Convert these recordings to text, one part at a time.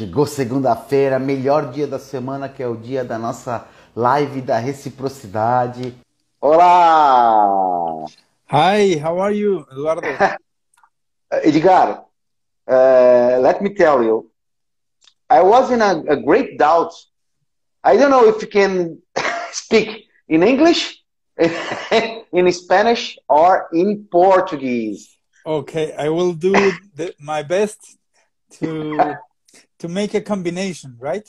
Chegou segunda-feira, melhor dia da semana, que é o dia da nossa live da reciprocidade. Olá! Hi, how are you, Eduardo? Edgar, let me tell you, I was in a great doubt. I don't know if you can speak in English, in Spanish, or in Portuguese. Okay, I will do my best to to make a combination, right?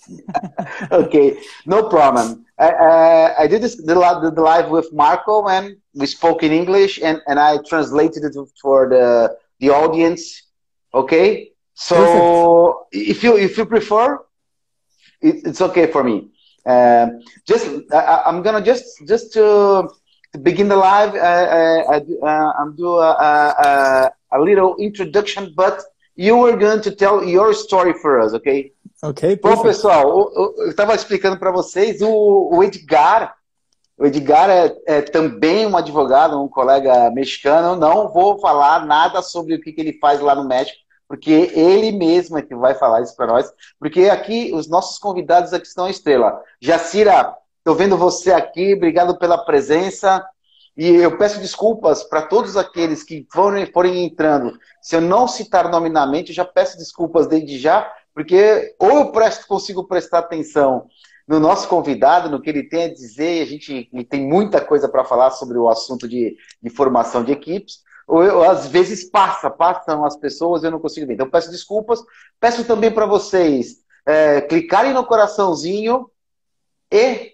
Okay, no problem. I did the live with Marco, and we spoke in English, and I translated it for the audience. Okay, Perfect. so if you prefer, it's okay for me. Just I'm gonna just to begin the live. I'm do a little introduction, but you were going to tell your story for us, okay? Okay, Bom, perfect. pessoal, eu estava explicando para vocês, o Edgar é também um advogado, um colega mexicano. Eu não vou falar nada sobre o que ele faz lá no México, porque ele mesmo é que vai falar isso para nós, porque aqui os nossos convidados aqui estão a estrela. Jacira, estou vendo você aqui, obrigado pela presença, e eu peço desculpas para todos aqueles que forem entrando. Se eu não citar nominalmente, eu já peço desculpas desde já, porque ou eu consigo prestar atenção no nosso convidado, no que ele tem a dizer, e ele tem muita coisa para falar sobre o assunto de formação de equipes, ou às vezes passam as pessoas e eu não consigo ver. Então peço desculpas, peço também para vocês clicarem no coraçãozinho e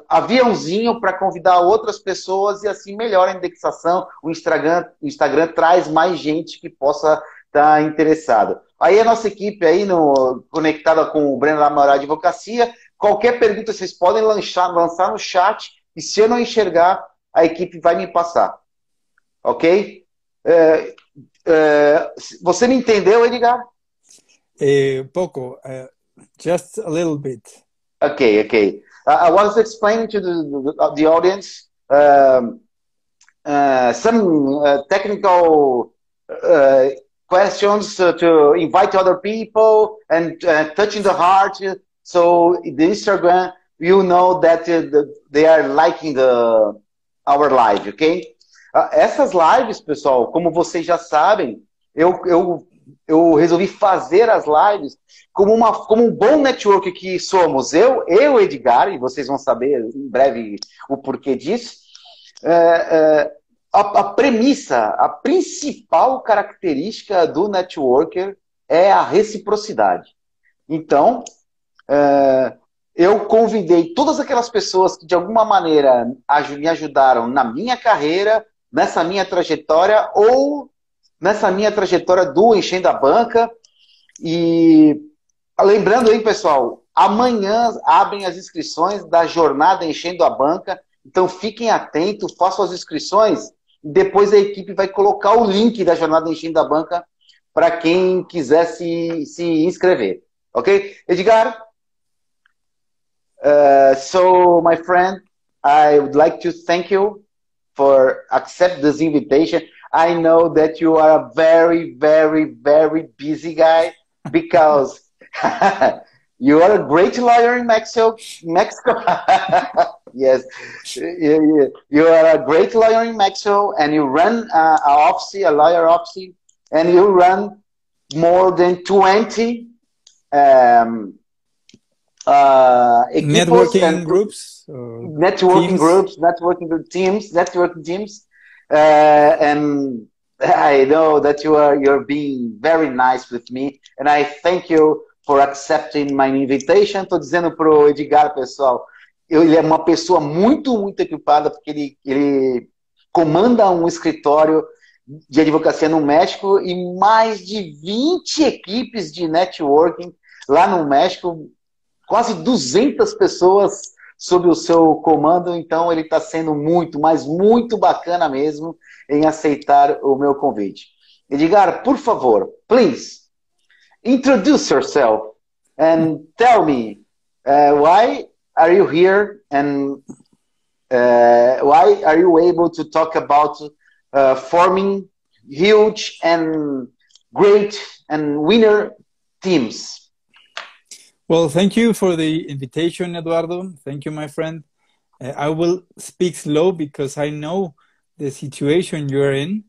aviãozinho para convidar outras pessoas e assim melhora a indexação. O Instagram traz mais gente que possa estar interessado. Aí a nossa equipe aí conectada com o Breno Lamoral Advocacia, qualquer pergunta vocês podem lançar no chat e se eu não enxergar, a equipe vai me passar. Ok? Você me entendeu, Edgar? Pouco, just a little bit. Okay. I was explaining to the audience some technical questions to invite other people and touching the heart. So the Instagram, you know that they are liking our live, okay? Essas lives, pessoal, como vocês já sabem, eu resolvi fazer as lives como um bom network que somos eu e o Edgar, e vocês vão saber em breve o porquê disso. A premissa, a principal característica do networker é a reciprocidade. Então, eu convidei todas aquelas pessoas que de alguma maneira me ajudaram na minha carreira, nessa minha trajetória ou nessa minha trajetória do Enchendo a Banca. E lembrando aí, pessoal, amanhã abrem as inscrições da jornada Enchendo a Banca. Então fiquem atentos, façam as inscrições e depois a equipe vai colocar o link da jornada Enchendo a Banca para quem quiser se inscrever. Ok? Edgar? So, my friend, I would like to thank you for accept this invitation. I know that you are a very, very, very busy guy because you are a great lawyer in Mexico. Yes, you are a great lawyer in Mexico, and you run a lawyer office, and you run more than 20 equipos Networking and groups, teams. networking teams, and I know that you're being very nice with me, and I thank you for accepting my invitation. Estou dizendo pro Edgar, pessoal, ele é uma pessoa muito, muito equipada, porque ele comanda um escritório de advocacia no México e mais de 20 equipes de networking lá no México, quase 200 pessoas sob o seu comando. Então ele está sendo muito, mas muito bacana mesmo em aceitar o meu convite. Edgar, por favor, please, introduce yourself and tell me why are you here and why are you able to talk about forming huge and great and winner teams. Well, thank you for the invitation, Eduardo. Thank you, my friend. I will speak slow because I know the situation you're in.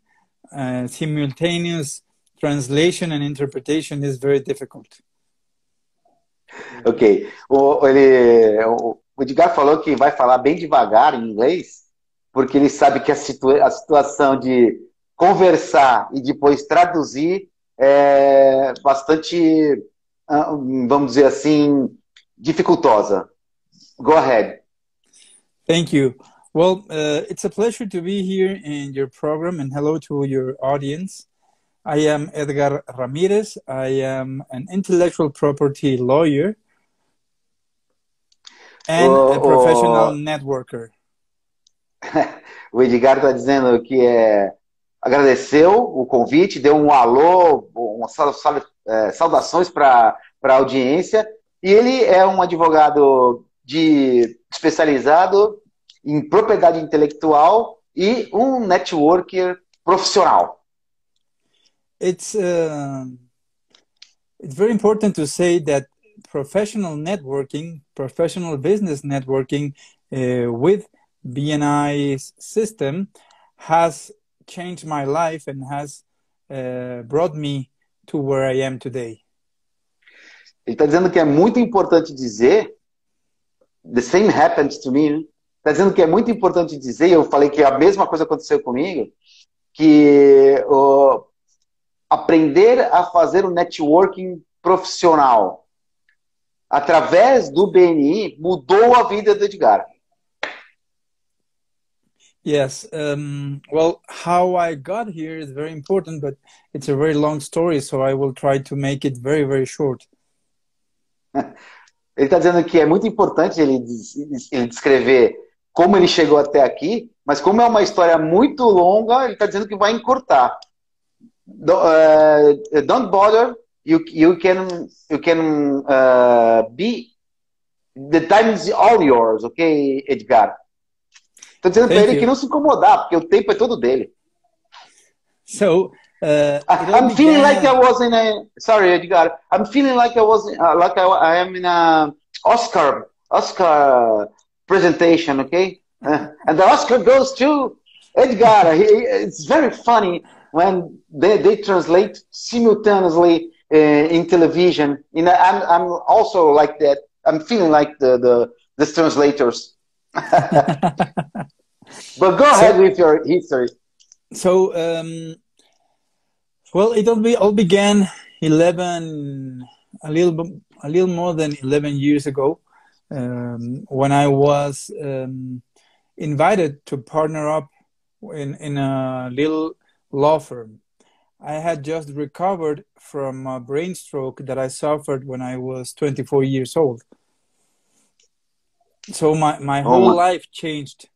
Simultaneous translation and interpretation is very difficult. Ok. O Edgar falou que vai falar bem devagar em inglês, porque ele sabe que a situação de conversar e depois traduzir é bastante, vamos dizer assim, dificultosa. Go ahead. Thank you. Well, it's a pleasure to be here in your program, and hello to your audience. I am Edgar Ramirez. I am an intellectual property lawyer and a professional networker. O Edgar está dizendo que agradeceu o convite, deu um alô, saudações para a audiência, e ele é um advogado especializado em propriedade intelectual e um networker profissional. It's very important to say that professional networking, professional business networking with BNI's system has changed my life and has brought me to where I am today. Ele está dizendo que é muito importante dizer, the same happens to me, está dizendo que é muito importante dizer, eu falei que a mesma coisa aconteceu comigo, que aprender a fazer o networking profissional através do BNI mudou a vida do Edgar. Yes, well, how I got here is very important, but it's a very long story, so I will try to make it very, very short. Ele está dizendo que é muito importante ele descrever como ele chegou até aqui, mas como é uma história muito longa, ele está dizendo que vai encurtar. Don't bother. You can be. The time is all yours, okay, Edgar? Estou dizendo para ele que não se incomodar, porque o tempo é todo dele. So I'm feeling like I was in a. Sorry, Edgar. I'm feeling like I was like I am in a Oscar presentation, okay? And the Oscar goes to Edgar. It's very funny when they translate simultaneously in television. I'm also like that. I'm feeling like the translators. But go ahead with your history. So, well, it all began a little more than 11 years ago, when I was invited to partner up in a little law firm. I had just recovered from a brain stroke that I suffered when I was 24 years old. So my whole life changed.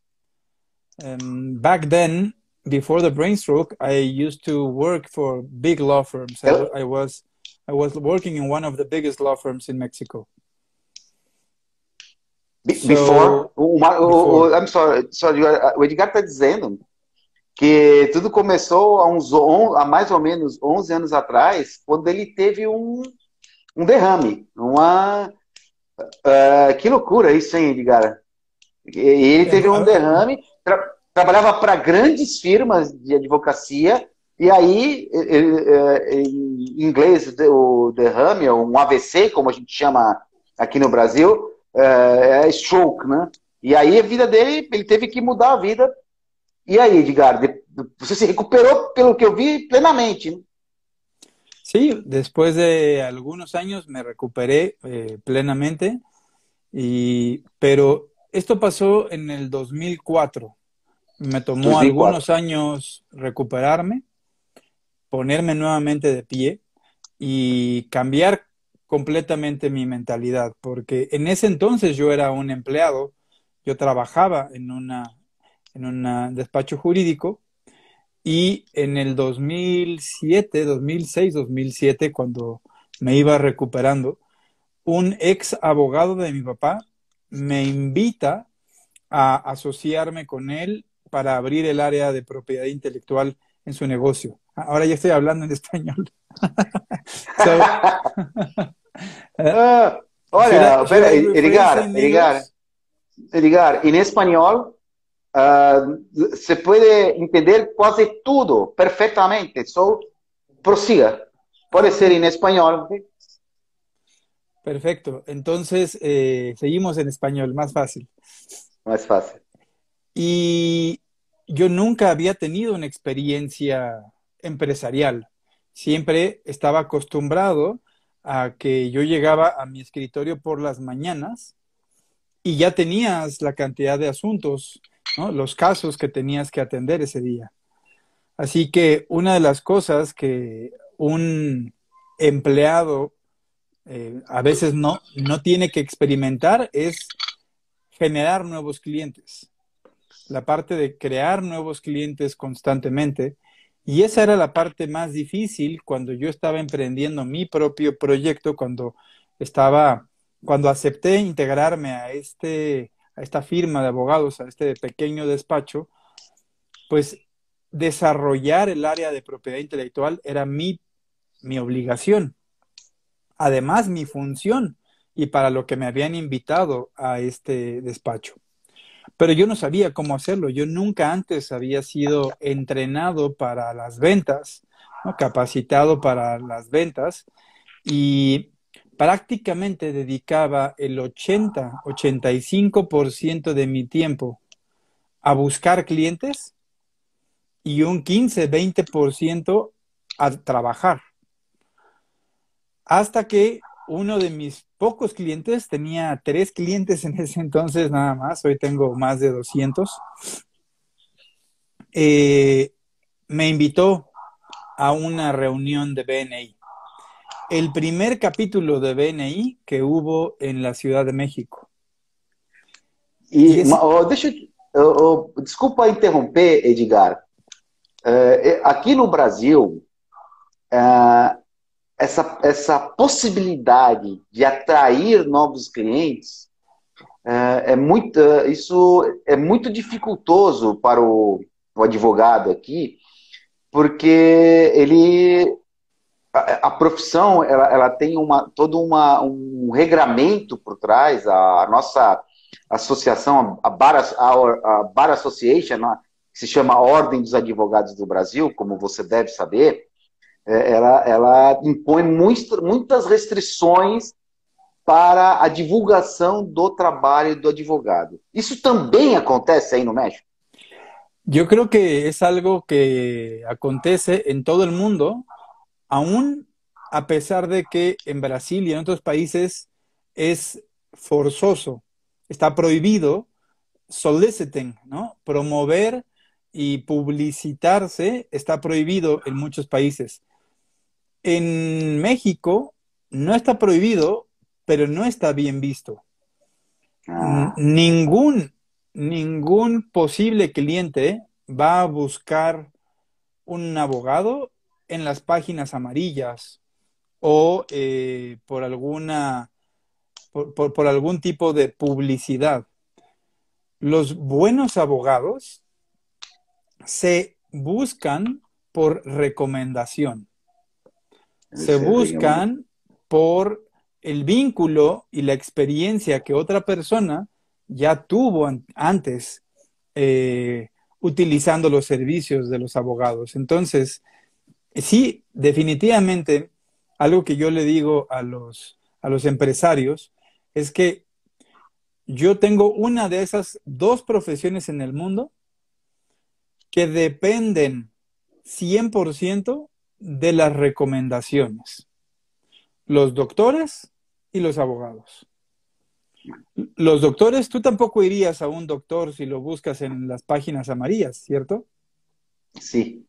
Back then, before the brain stroke, I used to work for big law firms. I was working in one of the biggest law firms in Mexico. Before? I'm sorry, o Edgar está dizendo que tudo começou há mais ou menos 11 anos atrás, quando ele teve um derrame. Que loucura isso, hein, Edgar? Ele teve um derrame, trabalhava para grandes firmas de advocacia, e aí, em inglês, o derrame, um AVC, como a gente chama aqui no Brasil, é stroke, né? E aí a vida dele, ele teve que mudar a vida. E aí, Edgar, você se recuperou, pelo que eu vi, plenamente, né? Sí, después de algunos años me recuperé plenamente, pero esto pasó en el 2004. Me tomó 2004. algunos años recuperarme, ponerme nuevamente de pie y cambiar completamente mi mentalidad, porque en ese entonces yo era un empleado, yo trabajaba en un despacho jurídico, y en el 2007, 2006, 2007, cuando me iba recuperando, un ex abogado de mi papá me invita a asociarme con él para abrir el área de propiedad intelectual en su negocio. Ahora ya estoy hablando en español. So, Ah, olha, should I rephrase Edgar, in English? Edgar, en español se puede entender quase tudo perfectamente. So, prosiga. Puede Ok, ser en español, ¿sí? perfecto. Entonces, seguimos en español, más fácil. Más fácil. Y yo nunca había tenido una experiencia empresarial. Siempre estaba acostumbrado a que yo llegaba a mi escritorio por las mañanas y ya tenías la cantidad de asuntos, ¿no? Los casos que tenías que atender ese día. Así que una de las cosas que un empleado a veces no tiene que experimentar es generar nuevos clientes, la parte de crear nuevos clientes constantemente. Y esa era la parte más difícil cuando yo estaba emprendiendo mi propio proyecto, cuando acepté integrarme a esta firma de abogados, a este pequeño despacho, pues desarrollar el área de propiedad intelectual era mi obligación, además mi función y para lo que me habían invitado a este despacho. Pero yo no sabía cómo hacerlo. Yo nunca antes había sido entrenado para las ventas, ¿no? Capacitado para las ventas y prácticamente dedicaba el 85% de mi tiempo a buscar clientes y un 15-20% a trabajar. Hasta que uno de mis pocos clientes, tenía 3 clientes en ese entonces nada más, hoy tengo más de 200, eh, me invitó a una reunión de BNI. El primer capítulo de BNI que hubo en la Ciudad de México. Y ese, Deixa desculpa interromper, Edgar. Aqui no Brasil, essa possibilidade de atrair novos clientes isso é muito dificultoso para o advogado aqui, porque a profissão ela tem um regramento por trás, a nossa associação, a Bar Association, né, que se chama Ordem dos Advogados do Brasil, como você deve saber, ela impõe muitas restrições para a divulgação do trabalho do advogado. Isso também acontece aí no México? yo creo que es algo que acontece en todo el mundo, aún a pesar de que en Brasil y en otros países es forzoso, está prohibido soliciting, ¿no? Promover y publicitarse está prohibido en muchos países. En México no está prohibido, pero no está bien visto. Ah, Ningún, ningún posible cliente va a buscar un abogado en las páginas amarillas o por algún tipo de publicidad. Los buenos abogados se buscan por recomendación, se isso é bem... buscan por el vínculo y la experiencia que otra persona ya tuvo antes eh, utilizando los servicios de los abogados. Entonces, sí, definitivamente, algo que yo le digo a los empresarios es que yo tengo una de esas dos profesiones en el mundo que dependen 100% de las recomendaciones, los doctores y los abogados. Los doctores, tú tampoco irías a un doctor si lo buscas en las páginas amarillas, ¿cierto? Sim.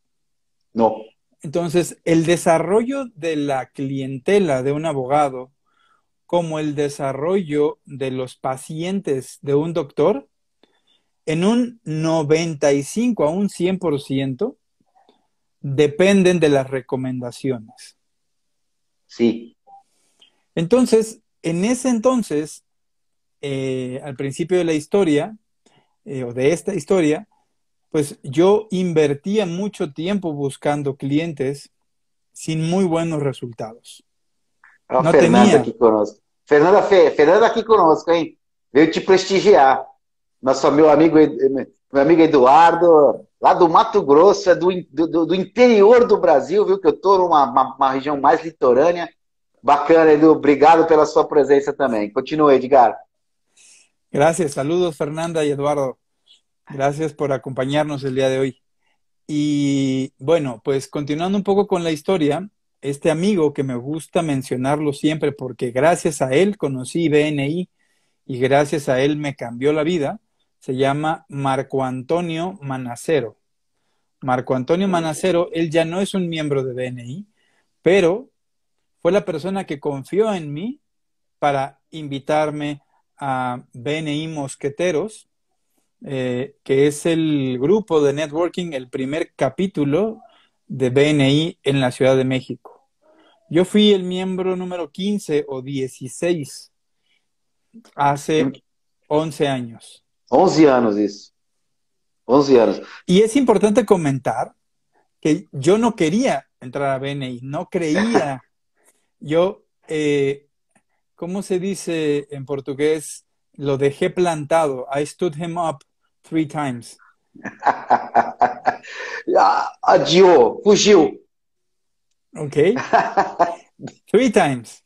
Não. Entonces, el desarrollo de la clientela de un abogado, como el desarrollo de los pacientes de un doctor, en un 95 a un 100% dependen de las recomendaciones. Sim. Entonces, en ese entonces, al principio de la historia, o de esta historia, pues yo invertía mucho tiempo buscando clientes sin muy buenos resultados. Olha a No Fernanda tenía. aqui conosco. Fernanda aqui conosco, hein? Veio te prestigiar. Meu amigo Eduardo, lá do Mato Grosso, é do interior do Brasil, viu? Que eu estou numa uma região mais litorânea. Bacana, Edu. Obrigado pela sua presença também. Continue, Edgar. Gracias, saludos Fernanda y Eduardo. Gracias por acompañarnos el día de hoy. Y bueno, pues continuando un poco con la historia, este amigo que me gusta mencionarlo siempre porque gracias a él conocí BNI y gracias a él me cambió la vida, se llama Marco Antonio Manacero. Marco Antonio Manacero, él ya no es un miembro de BNI, pero fue la persona que confió en mí para invitarme a BNI Mosqueteros, que es el grupo de networking, el primer capítulo de BNI en la Ciudad de México. Yo fui el miembro número 15 o 16 hace 11 años. 11 anos isso. 11 anos. Y es importante comentar que yo no quería entrar a BNI, no creía. Yo, ¿cómo se dice en portugués? Lo dejé plantado. I stood him up 3 times. Adiou, fugiu. Ok. 3 times.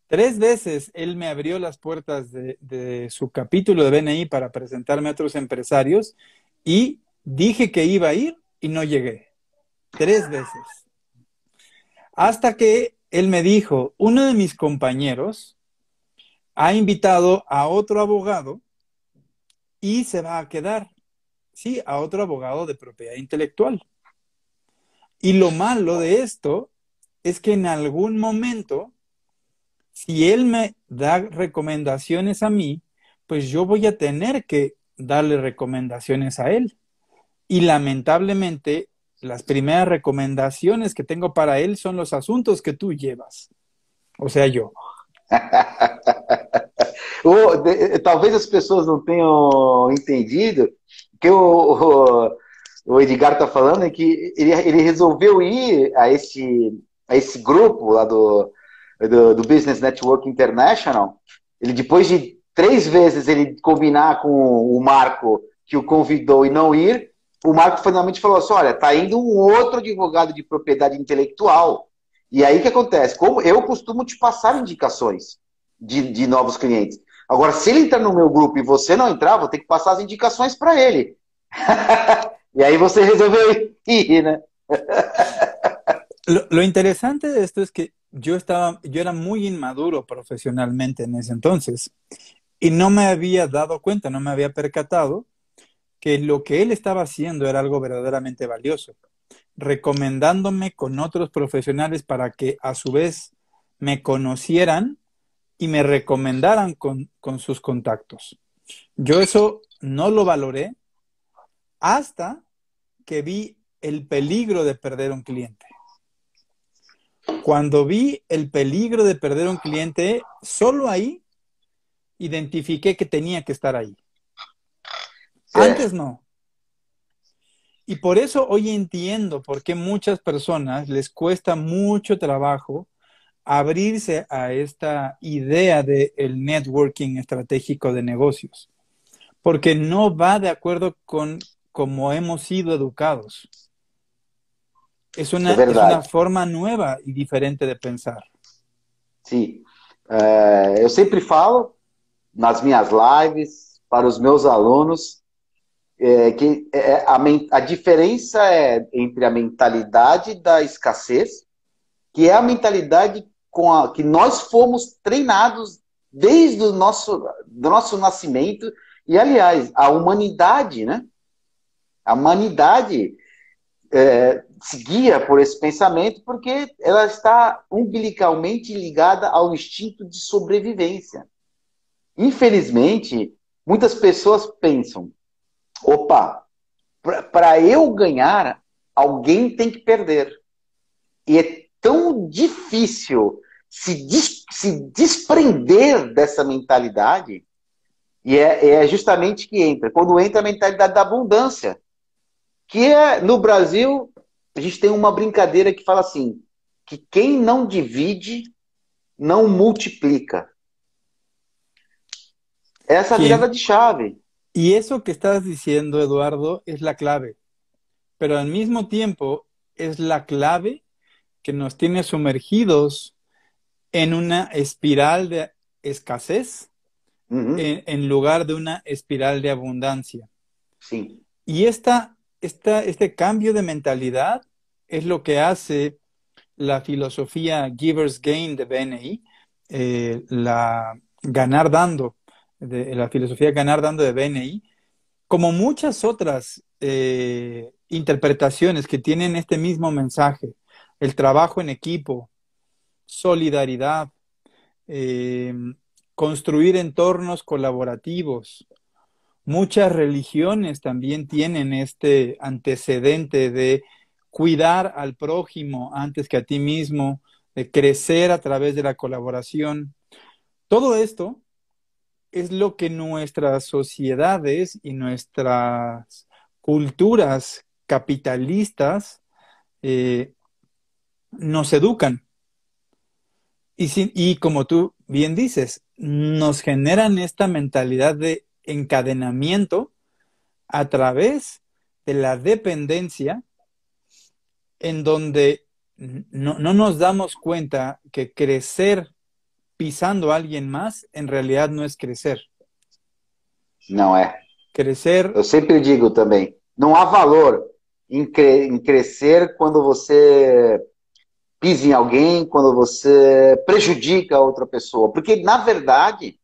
3 veces él me abrió las puertas de su capítulo de BNI para presentarme a otros empresarios y dije que iba a ir y no llegué. 3 veces. Hasta que él me dijo, uno de mis compañeros ha invitado a otro abogado y se va a quedar. Sí, a otro abogado de propiedad intelectual. Y lo malo de esto es que en algún momento, si él me da recomendaciones a mí, pues yo voy a tener que darle recomendaciones a él. Y lamentablemente, las primeras recomendaciones que tengo para él son los asuntos que tú llevas. O sea, yo. Talvez as pessoas não tenham entendido que o Edgar está falando é que ele resolveu ir a esse grupo lá do Business Network International. Ele, depois de 3 vezes ele combinar com o Marco que o convidou e não ir, o Marco finalmente falou assim, olha, tá indo um outro advogado de propriedade intelectual. E aí o que acontece? Como eu costumo te passar indicações de novos clientes. Agora, se ele entrar no meu grupo e você não entrar, vou ter que passar as indicações para ele. E aí você resolveu ir, né? Lo interesante de esto es que yo era muy inmaduro profesionalmente en ese entonces y no me había dado cuenta, no me había percatado que lo que él estaba haciendo era algo verdaderamente valioso, recomendándome con otros profesionales para que a su vez me conocieran y me recomendaran con sus contactos. Yo eso no lo valoré hasta que vi el peligro de perder un cliente. Cuando vi el peligro de perder un cliente, solo ahí identifiqué que tenía que estar ahí. Antes no. Y por eso hoy entiendo por qué muchas personas les cuesta mucho trabajo abrirse a esta idea del networking estratégico de negocios, porque no va de acuerdo con cómo hemos sido educados. Es una forma nueva y diferente de pensar. Sim. Eu sempre falo nas minhas lives, para os meus alunos, que a diferença é entre a mentalidade da escassez, que é a mentalidade que nós fomos treinados desde o nosso nascimento, e aliás, a humanidade, né? A humanidade se guia por esse pensamento porque ela está umbilicalmente ligada ao instinto de sobrevivência. Infelizmente, muitas pessoas pensam, opa, para eu ganhar, alguém tem que perder. E é tão difícil se desprender dessa mentalidade, e é justamente que entra. Quando entra a mentalidade da abundância. Que é, no Brasil, a gente tem uma brincadeira que fala assim, que quem não divide, não multiplica. Essa é a virada ¿Quién? de chave. Y eso que estás diciendo, Eduardo, es la clave, pero al mismo tiempo es la clave que nos tiene sumergidos en una espiral de escasez Uhum, en lugar de una espiral de abundancia. sim. Y este cambio de mentalidad es lo que hace la filosofía Givers Gain de BNI, la ganar dando, la filosofía ganar dando de BNI, como muchas otras interpretaciones que tienen este mismo mensaje, el trabajo en equipo, solidaridad, eh, construir entornos colaborativos. Muchas religiones también tienen este antecedente de cuidar al prójimo antes que a ti mismo, de crecer a través de la colaboración. Todo esto es lo que nuestras sociedades y nuestras culturas capitalistas nos educan. Y como tú bien dices, nos generan esta mentalidad de encadenamiento a través de la dependencia en donde no nos damos cuenta que crecer pisando a alguien más en realidad no es crecer. Não é. Crecer, Eu sempre digo também, não há valor em crescer quando você pisa em alguém, quando você prejudica a outra pessoa. Porque, na verdade,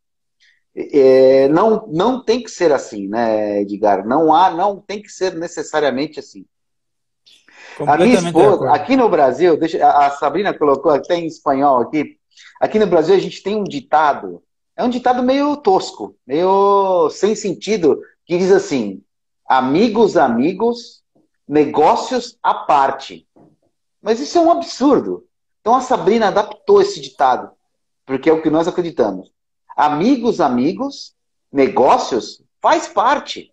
não tem que ser assim, né, Edgar? Não tem que ser necessariamente assim. A minha completamente de esposa, acuerdo. aqui no Brasil, a Sabrina colocou até em espanhol aqui no Brasil a gente tem um ditado, é um ditado meio tosco, meio sem sentido, que diz assim, amigos, amigos, negócios à parte. Mas isso é um absurdo. Então a Sabrina adaptou esse ditado, porque é o que nós acreditamos. Amigos, amigos, negócios faz parte.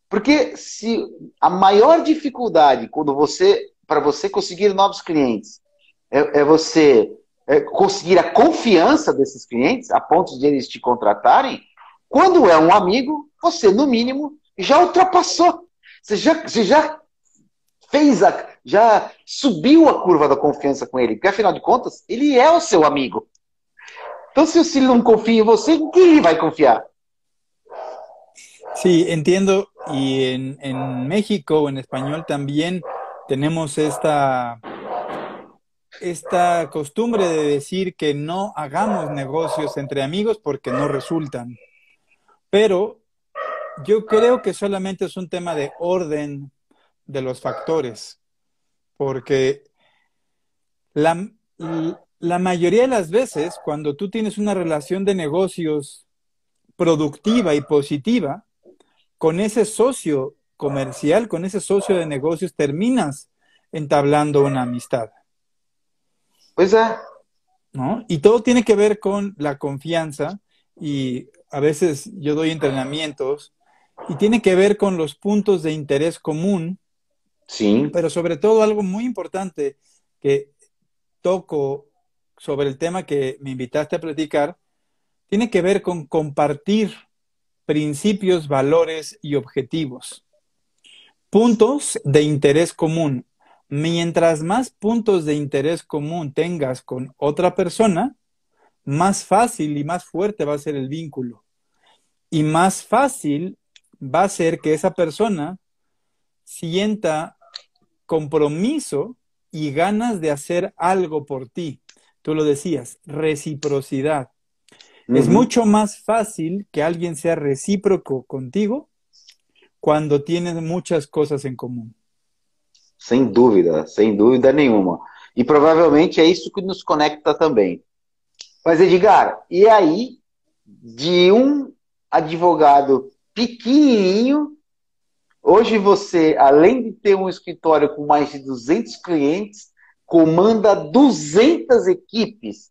Porque se a maior dificuldade para você conseguir novos clientes é você conseguir a confiança desses clientes a ponto de eles te contratarem, quando é um amigo, você no mínimo já ultrapassou. Você já fez já subiu a curva da confiança com ele, porque afinal de contas, ele é o seu amigo. Então, se ele não confia em você, em quem ele vai confiar? Sí, entiendo. Y en México, en español, también tenemos esta costumbre de decir que no hagamos negocios entre amigos porque no resultan. Pero yo creo que solamente es un tema de orden de los factores, porque la, la mayoría de las veces, cuando tú tienes una relación de negocios productiva y positiva, con ese socio comercial, con ese socio de negocios, terminas entablando una amistad, Pois é. ¿no? Y todo tiene que ver con la confianza y a veces yo doy entrenamientos y tiene que ver con los puntos de interés común, Sim. pero sobre todo algo muy importante que toco sobre el tema que me invitaste a platicar, tiene que ver con compartir principios, valores y objetivos. Puntos de interés común. Mientras más puntos de interés común tengas con otra persona, más fácil y más fuerte va a ser el vínculo. Y más fácil va a ser que esa persona sienta compromiso y ganas de hacer algo por ti. Tú lo decías, reciprocidad. Es Uhum. mucho más fácil que alguien sea recíproco contigo cuando tienes muchas cosas en común. Sem dúvida nenhuma. E provavelmente é isso que nos conecta também. Mas, Edgar, e aí, de um advogado pequenininho, hoje você, além de ter um escritório com mais de 200 clientes, comanda 200 equipes,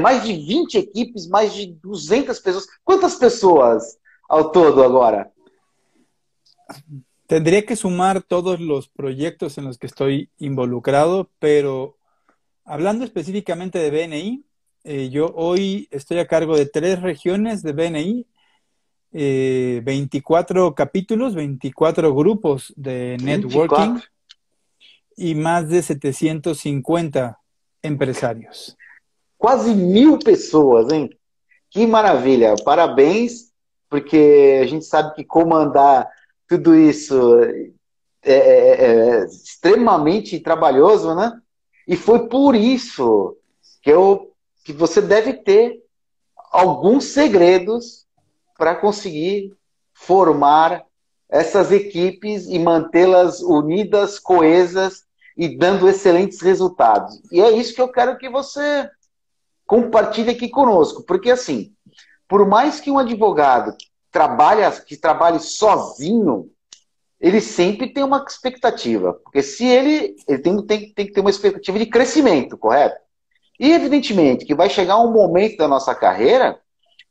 mais de 20 equipes, mais de 200 pessoas. Quantas pessoas ao todo agora? Tendría que sumar todos los proyectos en los que estoy involucrado, pero hablando específicamente de BNI, yo hoy estoy a cargo de 3 regiones de BNI, 24 capítulos, 24 grupos de networking 24. y más de 750 empresarios. Quase 1.000 pessoas, hein? Que maravilha! Parabéns, porque a gente sabe que comandar tudo isso é extremamente trabalhoso, né? E foi por isso que você deve ter alguns segredos para conseguir formar essas equipes e mantê-las unidas, coesas e dando excelentes resultados. E é isso que eu quero que você compartilhe aqui conosco, porque assim, por mais que um advogado que trabalhe sozinho, ele sempre tem uma expectativa, porque se ele tem que ter uma expectativa de crescimento, correto? E evidentemente que vai chegar um momento da nossa carreira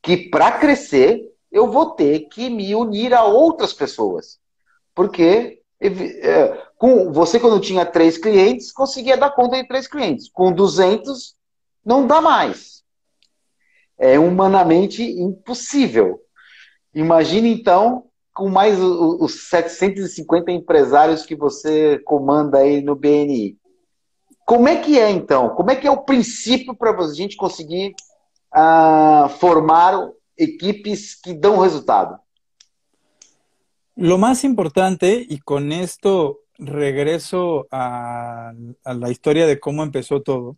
que para crescer eu vou ter que me unir a outras pessoas, porque com você quando tinha 3 clientes conseguia dar conta de 3 clientes, com 200 não dá mais, é humanamente impossível. Imagine, então, com mais os 750 empresários que você comanda aí no BNI. Como é que é, então? Como é que é o princípio para a gente conseguir formar equipes que dão resultado? Lo más importante, y con esto regreso a la historia de cómo empezó todo,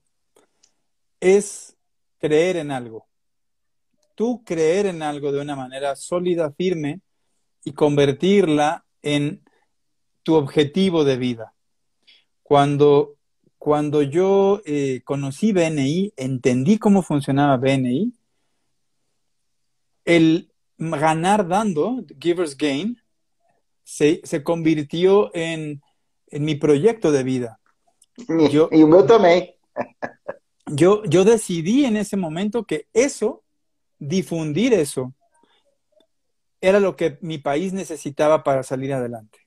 es creer en algo. Tú creer en algo de una manera sólida, firme, y convertirla en tu objetivo de vida. Cuando yo conocí BNI, entendí cómo funcionaba BNI, el ganar dando, Givers Gain, se convirtió en mi proyecto de vida. E o meu também. Yo decidí en ese momento que eso, difundir eso, era lo que mi país necesitaba para salir adelante,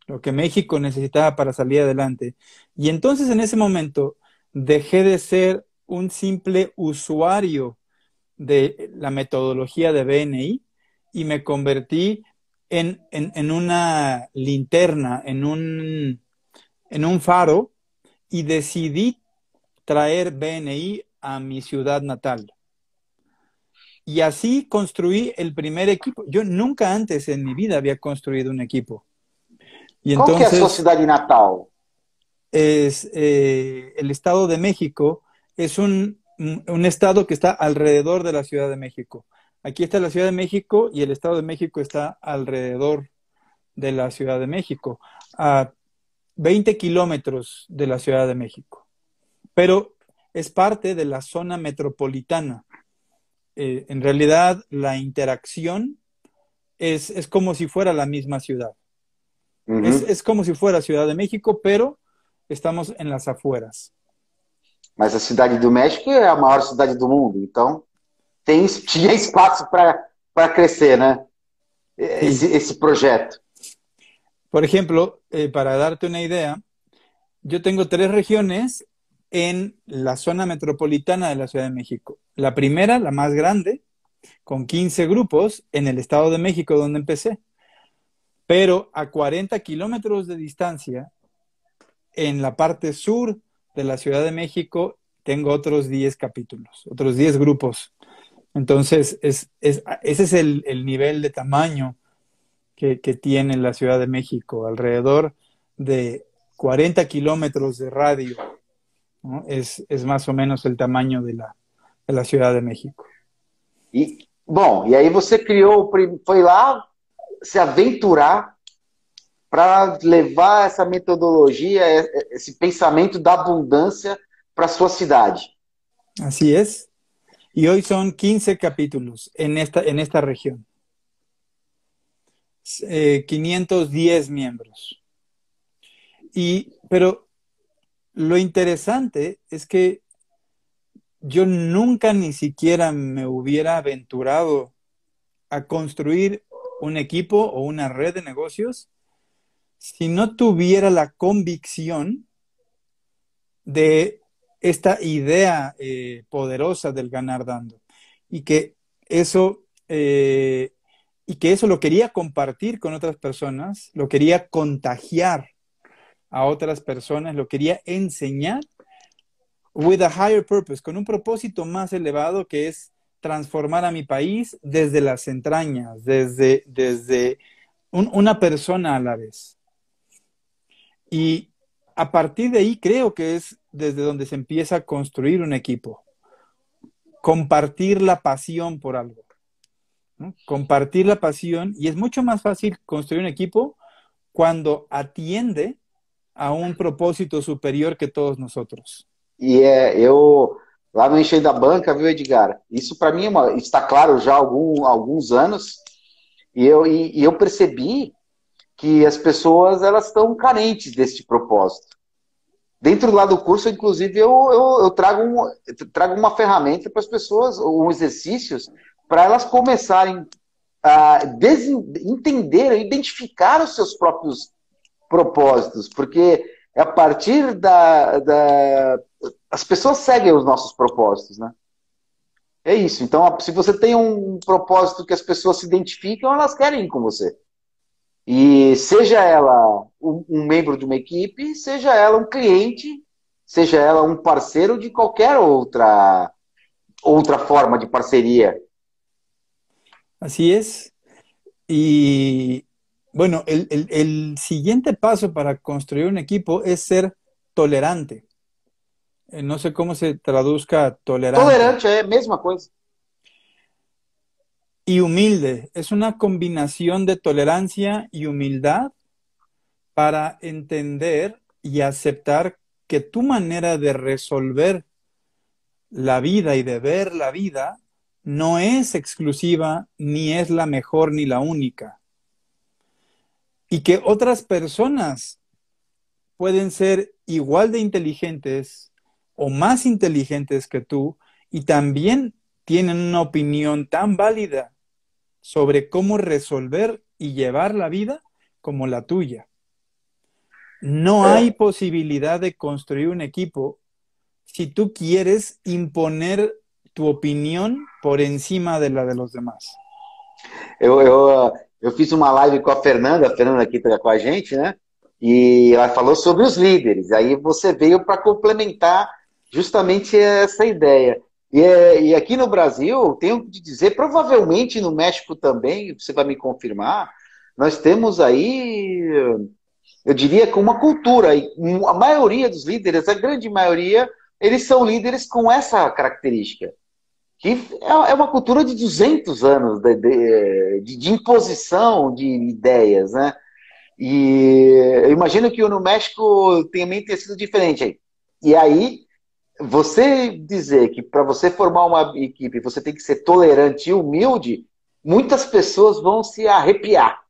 lo que México necesitaba para salir adelante. Y entonces en ese momento dejé de ser un simple usuario de la metodología de BNI y me convertí en una linterna, en un faro, y decidí traer BNI a mi ciudad natal. Y así construí el primer equipo. Yo nunca antes en mi vida había construido un equipo. Y Qual que é a sua entonces cidade natal? el Estado de México es un estado que está alrededor de la Ciudad de México. Aquí está la Ciudad de México y el Estado de México está alrededor de la Ciudad de México, a 20 kilómetros de la Ciudad de México. Pero es parte de la zona metropolitana. En realidad, la interacción es como si fuera la misma ciudad. Uhum. Es como si fuera Ciudad de México, pero estamos en las afueras. Mas a cidade do México é a maior cidade do mundo, então tinha espaço para crescer, né? Sí. Esse projeto. Por ejemplo, para darte una idea, yo tengo 3 regiones en la zona metropolitana de la Ciudad de México. La primera, la más grande, con 15 grupos en el Estado de México, donde empecé. Pero a 40 kilómetros de distancia, en la parte sur de la Ciudad de México, tengo otros 10 capítulos, otros 10 grupos. Entonces, ese es el nivel de tamaño que tiene la Ciudad de México, alrededor de 40 kilómetros de radio, ¿no? Es más o menos el tamaño de la Ciudad de México. Bom, e aí você foi lá se aventurar para levar essa metodologia, esse pensamento da abundância para sua cidade. Así es. Y hoy son 15 capítulos en esta región. 510 miembros. Pero lo interesante es que yo nunca ni siquiera me hubiera aventurado a construir un equipo o una red de negocios si no tuviera la convicción de esta idea poderosa del ganar dando. Y que eso, eh, y que eso lo quería compartir con otras personas, lo quería contagiar a otras personas, lo quería enseñar with a higher purpose, con un propósito más elevado que es transformar a mi país desde las entrañas, desde una persona a la vez. Y a partir de ahí creo que es desde donde se empieza a construir un equipo. Compartir la pasión por algo, ¿no? Compartir la pasión, y es mucho más fácil construir un equipo cuando atiende a un propósito superior que todos nosotros. Eu, lá no Enchendo da Banca, viu, Edgar? Isso para mim está claro já há alguns anos, e eu percebi que as pessoas elas estão carentes deste propósito. Dentro lá do curso, inclusive, eu trago uma ferramenta para as pessoas, ou exercícios, para elas começarem a entender, identificar os seus próprios propósitos, porque é a partir as pessoas seguem os nossos propósitos, né? É isso. Então, se você tem um propósito que as pessoas se identificam, elas querem ir com você. E seja ela um membro de uma equipe, seja ela um cliente, seja ela um parceiro de qualquer outra forma de parceria. Así es. Y bueno, el siguiente paso para construir un equipo es ser tolerante. No sé cómo se traduzca tolerante. Tolerante é a mesma coisa. Y humilde. Es una combinación de tolerancia y humildad para entender y aceptar que tu manera de resolver la vida y de ver la vida no es exclusiva, ni es la mejor ni la única. Y que otras personas pueden ser igual de inteligentes o más inteligentes que tú y también tienen una opinión tan válida sobre cómo resolver y llevar la vida como la tuya. No hay posibilidad de construir un equipo si tú quieres imponer tu opinión por encima de la de los demás. Eu fiz uma live com a Fernanda aqui tá com a gente, né? E ela falou sobre os líderes. Aí você veio para complementar justamente essa ideia. E aqui no Brasil, tenho que dizer, provavelmente no México também, você vai me confirmar, nós temos aí, eu diria, com uma cultura. A maioria dos líderes, a grande maioria, eles são líderes com essa característica. Que é uma cultura de 200 anos de imposição de ideias, né? E eu imagino que no México também tenha sido diferente aí. E aí, você dizer que para você formar uma equipe você tem que ser tolerante e humilde, muitas pessoas vão se arrepiar.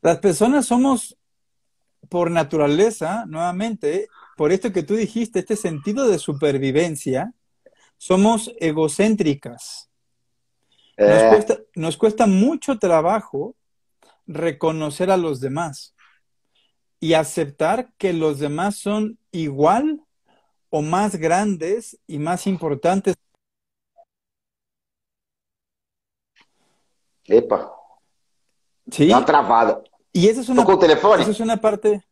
Las personas somos, por naturaleza, nuevamente, por esto que tú dijiste, este sentido de supervivencia, somos egocéntricas. Nos cuesta mucho trabajo reconocer a los demás y aceptar que los demás son igual o más grandes y más importantes. Epa, ¿Sí? dá uma travada. Y esa es una, ¿Tocó el teléfono? esa es una parte...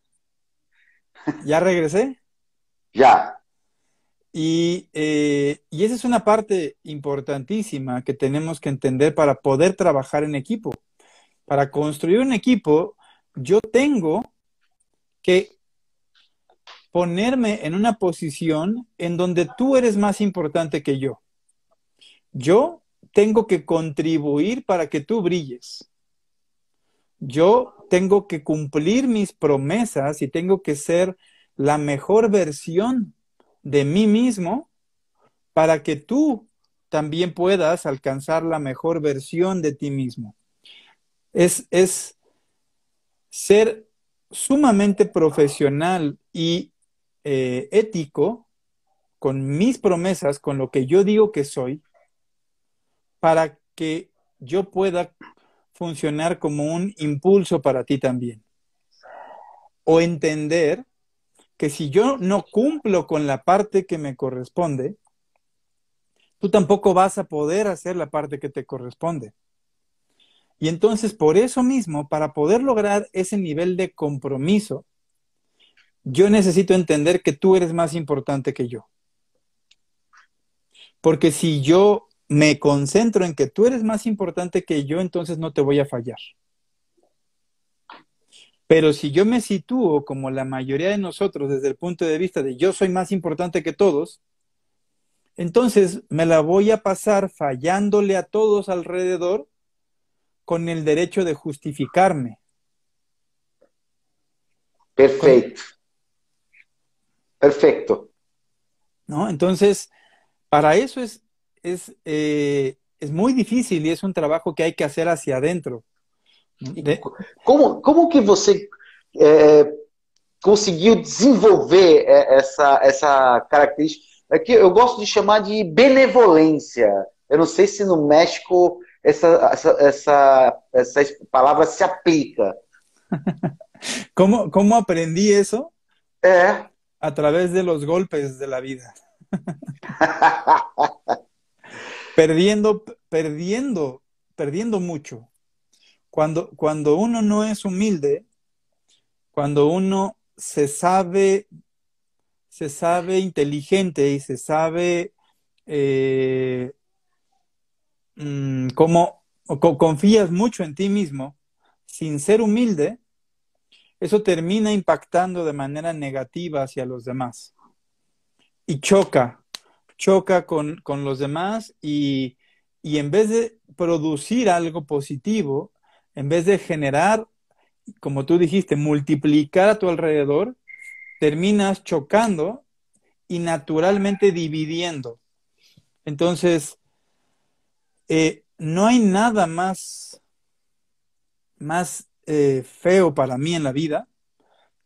¿Ya regresé? Já. Y esa es una parte importantísima que tenemos que entender para poder trabajar en equipo. Para construir un equipo, yo tengo que ponerme en una posición en donde tú eres más importante que yo. Yo tengo que contribuir para que tú brilles. Yo tengo que cumplir mis promesas y tengo que ser la mejor versión de mí mismo para que tú también puedas alcanzar la mejor versión de ti mismo. Es ser sumamente profesional y ético con mis promesas, con lo que yo digo que soy, para que yo pueda funcionar como un impulso para ti también. O entender que si yo no cumplo con la parte que me corresponde, tú tampoco vas a poder hacer la parte que te corresponde. Y entonces, por eso mismo, para poder lograr ese nivel de compromiso, yo necesito entender que tú eres más importante que yo. Porque si yo me concentro en que tú eres más importante que yo, entonces no te voy a fallar. Pero si yo me sitúo como la mayoría de nosotros desde el punto de vista de yo soy más importante que todos, entonces me la voy a pasar fallándole a todos alrededor con el derecho de justificarme. Perfeito. Perfecto. ¿No? Entonces, para eso es muy difícil y es un trabajo que hay que hacer hacia adentro. E De, como que você conseguiu desenvolver essa característica? É que eu gosto de chamar de benevolência. Eu não sei se no México essa palavra se aplica. ¿cómo aprendí eso? É. A través de los golpes de la vida. Perdiendo mucho. Cuando uno no es humilde, cuando uno se sabe inteligente y se sabe confías mucho en ti mismo, sin ser humilde, eso termina impactando de manera negativa hacia los demás. Y choca con los demás y en vez de producir algo positivo, en vez de generar, como tú dijiste, multiplicar a tu alrededor, terminas chocando y naturalmente dividiendo. Entonces, no hay nada más feo para mí en la vida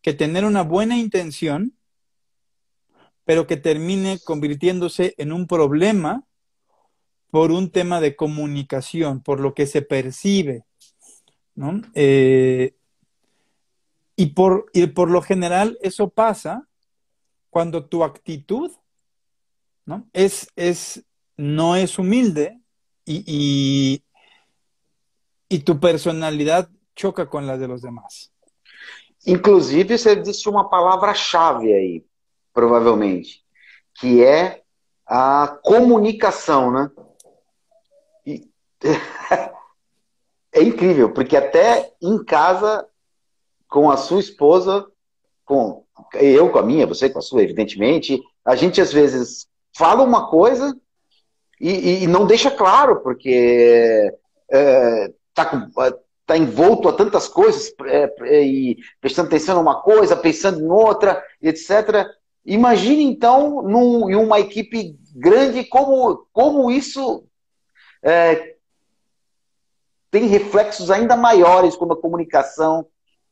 que tener una buena intención, pero que termine convirtiéndose en un problema por un tema de comunicación, por lo que se percibe, ¿no? Y por lo general eso pasa cuando tu actitud, ¿no? No es humilde y tu personalidad choca con la de los demás. Inclusive, você disse uma palavra-chave aí, provavelmente, que é a comunicação, né? E é incrível, porque até em casa, com a sua esposa, eu com a minha, você com a sua, evidentemente, a gente às vezes fala uma coisa e não deixa claro, porque tá envolto a tantas coisas e prestando atenção numa coisa, pensando em outra, etc. Imagine, então, em uma equipe grande, como isso tem reflexos ainda maiores quando a comunicação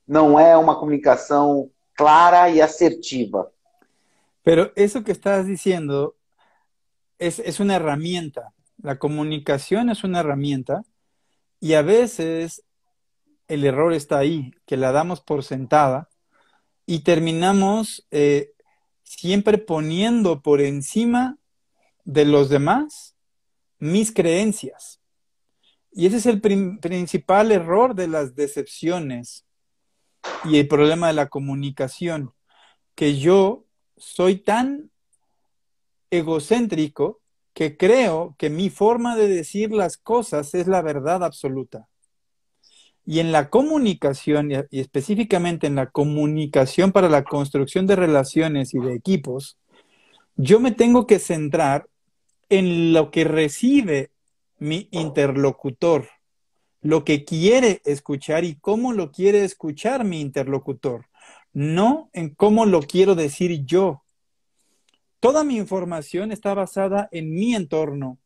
não é uma comunicação clara y asertiva. Pero eso que estás diciendo es una herramienta. La comunicación es una herramienta y a veces el error está ahí, que la damos por sentada y terminamos siempre poniendo por encima de los demás mis creencias. Y ese es el principal error de las decepciones y el problema de la comunicación, que yo soy tan egocéntrico que creo que mi forma de decir las cosas es la verdad absoluta. Y en la comunicación, y específicamente en la comunicación para la construcción de relaciones y de equipos, yo me tengo que centrar en lo que recibe mi interlocutor, lo que quiere escuchar y cómo lo quiere escuchar mi interlocutor, no en cómo lo quiero decir yo. Toda mi información está basada en mi entorno,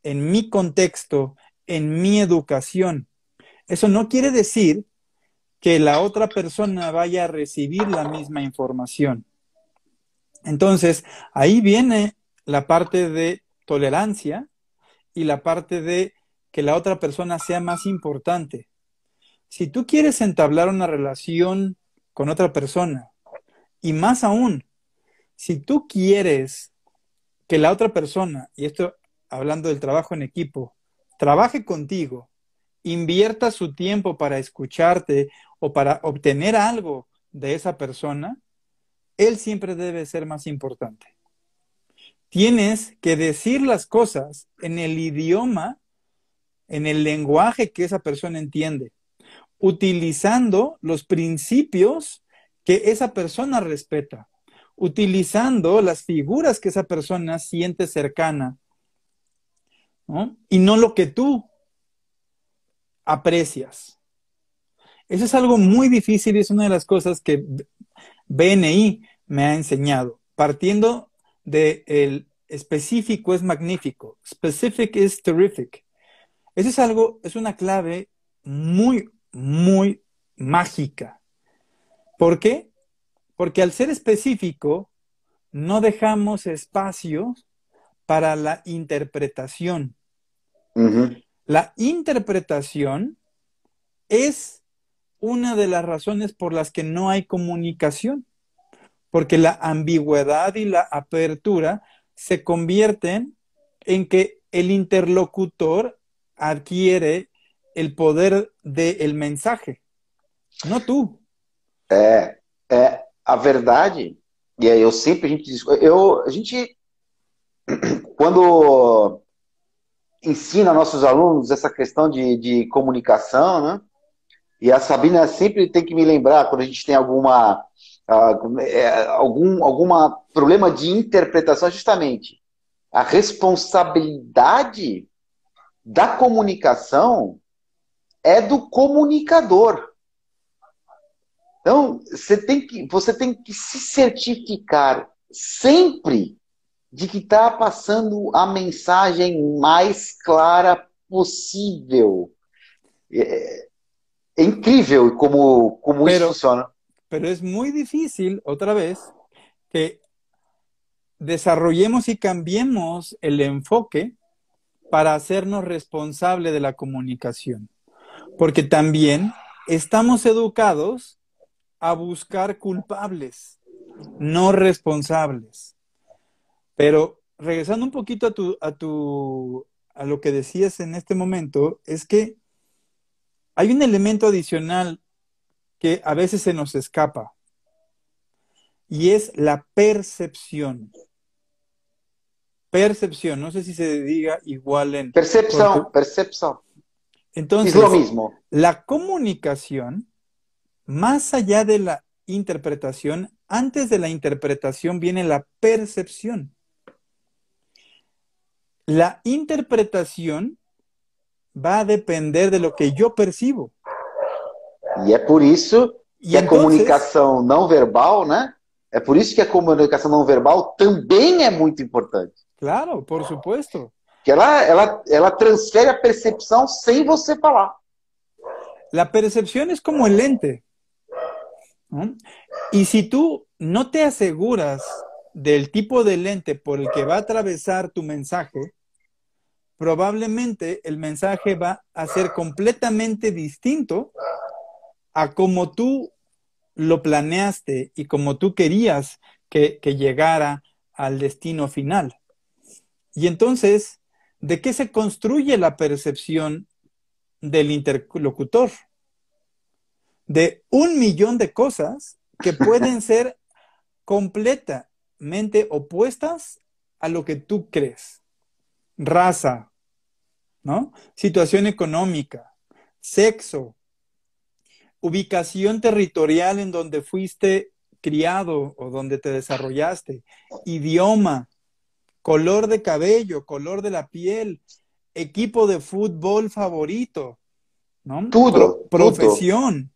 en mi contexto, en mi educación. Eso no quiere decir que la otra persona vaya a recibir la misma información. Entonces, ahí viene la parte de tolerancia y la parte de que la otra persona sea más importante. Si tú quieres entablar una relación con otra persona, y más aún, si tú quieres que la otra persona, y esto hablando del trabajo en equipo, trabaje contigo, invierta su tiempo para escucharte o para obtener algo de esa persona, él siempre debe ser más importante. Tienes que decir las cosas en el idioma, en el lenguaje que esa persona entiende, utilizando los principios que esa persona respeta, utilizando las figuras que esa persona siente cercana, ¿no? Y no lo que tú aprecias. Eso es algo muy difícil y es una de las cosas que BNI me ha enseñado. Partiendo de el específico es magnífico, specific is terrific. Eso es algo, es una clave muy, muy mágica. ¿Por qué? Porque al ser específico, no dejamos espacio para la interpretación. Uhum. La interpretación es una de las razones por las que no hay comunicación, porque la ambigüedad y la apertura se convierten en que el interlocutor adquiere el poder del mensaje, no tú. É a verdade, e aí eu sempre, a gente, quando ensina nossos alunos essa questão de comunicação, né? E a Sabina sempre tem que me lembrar quando a gente tem alguma problema de interpretação, justamente a responsabilidade da comunicação é do comunicador. Então, você tem que se certificar sempre de que está passando a mensagem mais clara possível. É incrível como isso Pero, funciona. pero es muy difícil, otra vez, que desarrollemos y cambiemos el enfoque para hacernos responsable de la comunicación. Porque también estamos educados a buscar culpables, no responsables. Pero regresando un poquito a lo que decías en este momento, es que hay un elemento adicional que a veces se nos escapa y es la percepción. Percepción, no sé si se diga igual en Percepção, percepção. Es lo Entonces, mismo. la comunicación, más allá de la interpretación, antes de la interpretación viene la percepción. La interpretación va a depender de lo que yo percibo. E é por isso Y que a entonces, comunicação não verbal, né? É por isso que a comunicação não verbal também é muito importante. claro, por supuesto, Que ela transfere a percepção sem você falar. la percepción es como el lente, ¿no? Y si tú no te aseguras del tipo de lente por el que va a atravesar tu mensaje, probablemente el mensaje va a ser completamente distinto a como tú lo planeaste y como tú querías que llegara al destino final. Y entonces, ¿de qué se construye la percepción del interlocutor? De 1 millón de cosas que pueden ser completamente opuestas a lo que tú crees. Raza, ¿no? Situación económica, sexo, ubicación territorial en donde fuiste criado o donde te desarrollaste, idioma, color de cabello, color de la piel, equipo de fútbol favorito, ¿no? Tudo, tudo. Profesión.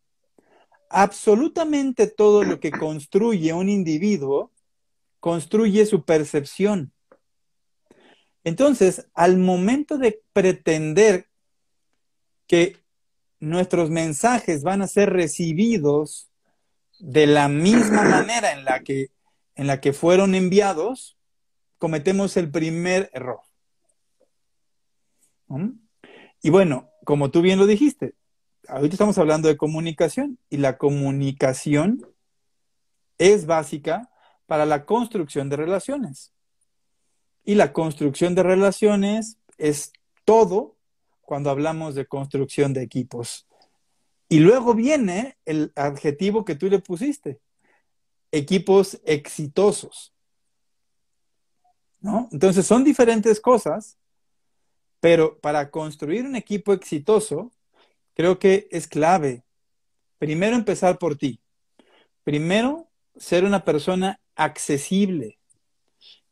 Absolutamente todo lo que construye un individuo construye su percepción. Entonces, al momento de pretender que nuestros mensajes van a ser recibidos de la misma manera en la que fueron enviados, cometemos el primer error. ¿Mm? Y bueno, como tú bien lo dijiste, ahorita estamos hablando de comunicación y la comunicación es básica para la construcción de relaciones. Y la construcción de relaciones es todo cuando hablamos de construcción de equipos. Y luego viene el adjetivo que tú le pusiste, equipos exitosos, ¿no? Entonces son diferentes cosas, pero para construir un equipo exitoso, creo que es clave, primero empezar por ti, primero ser una persona accesible,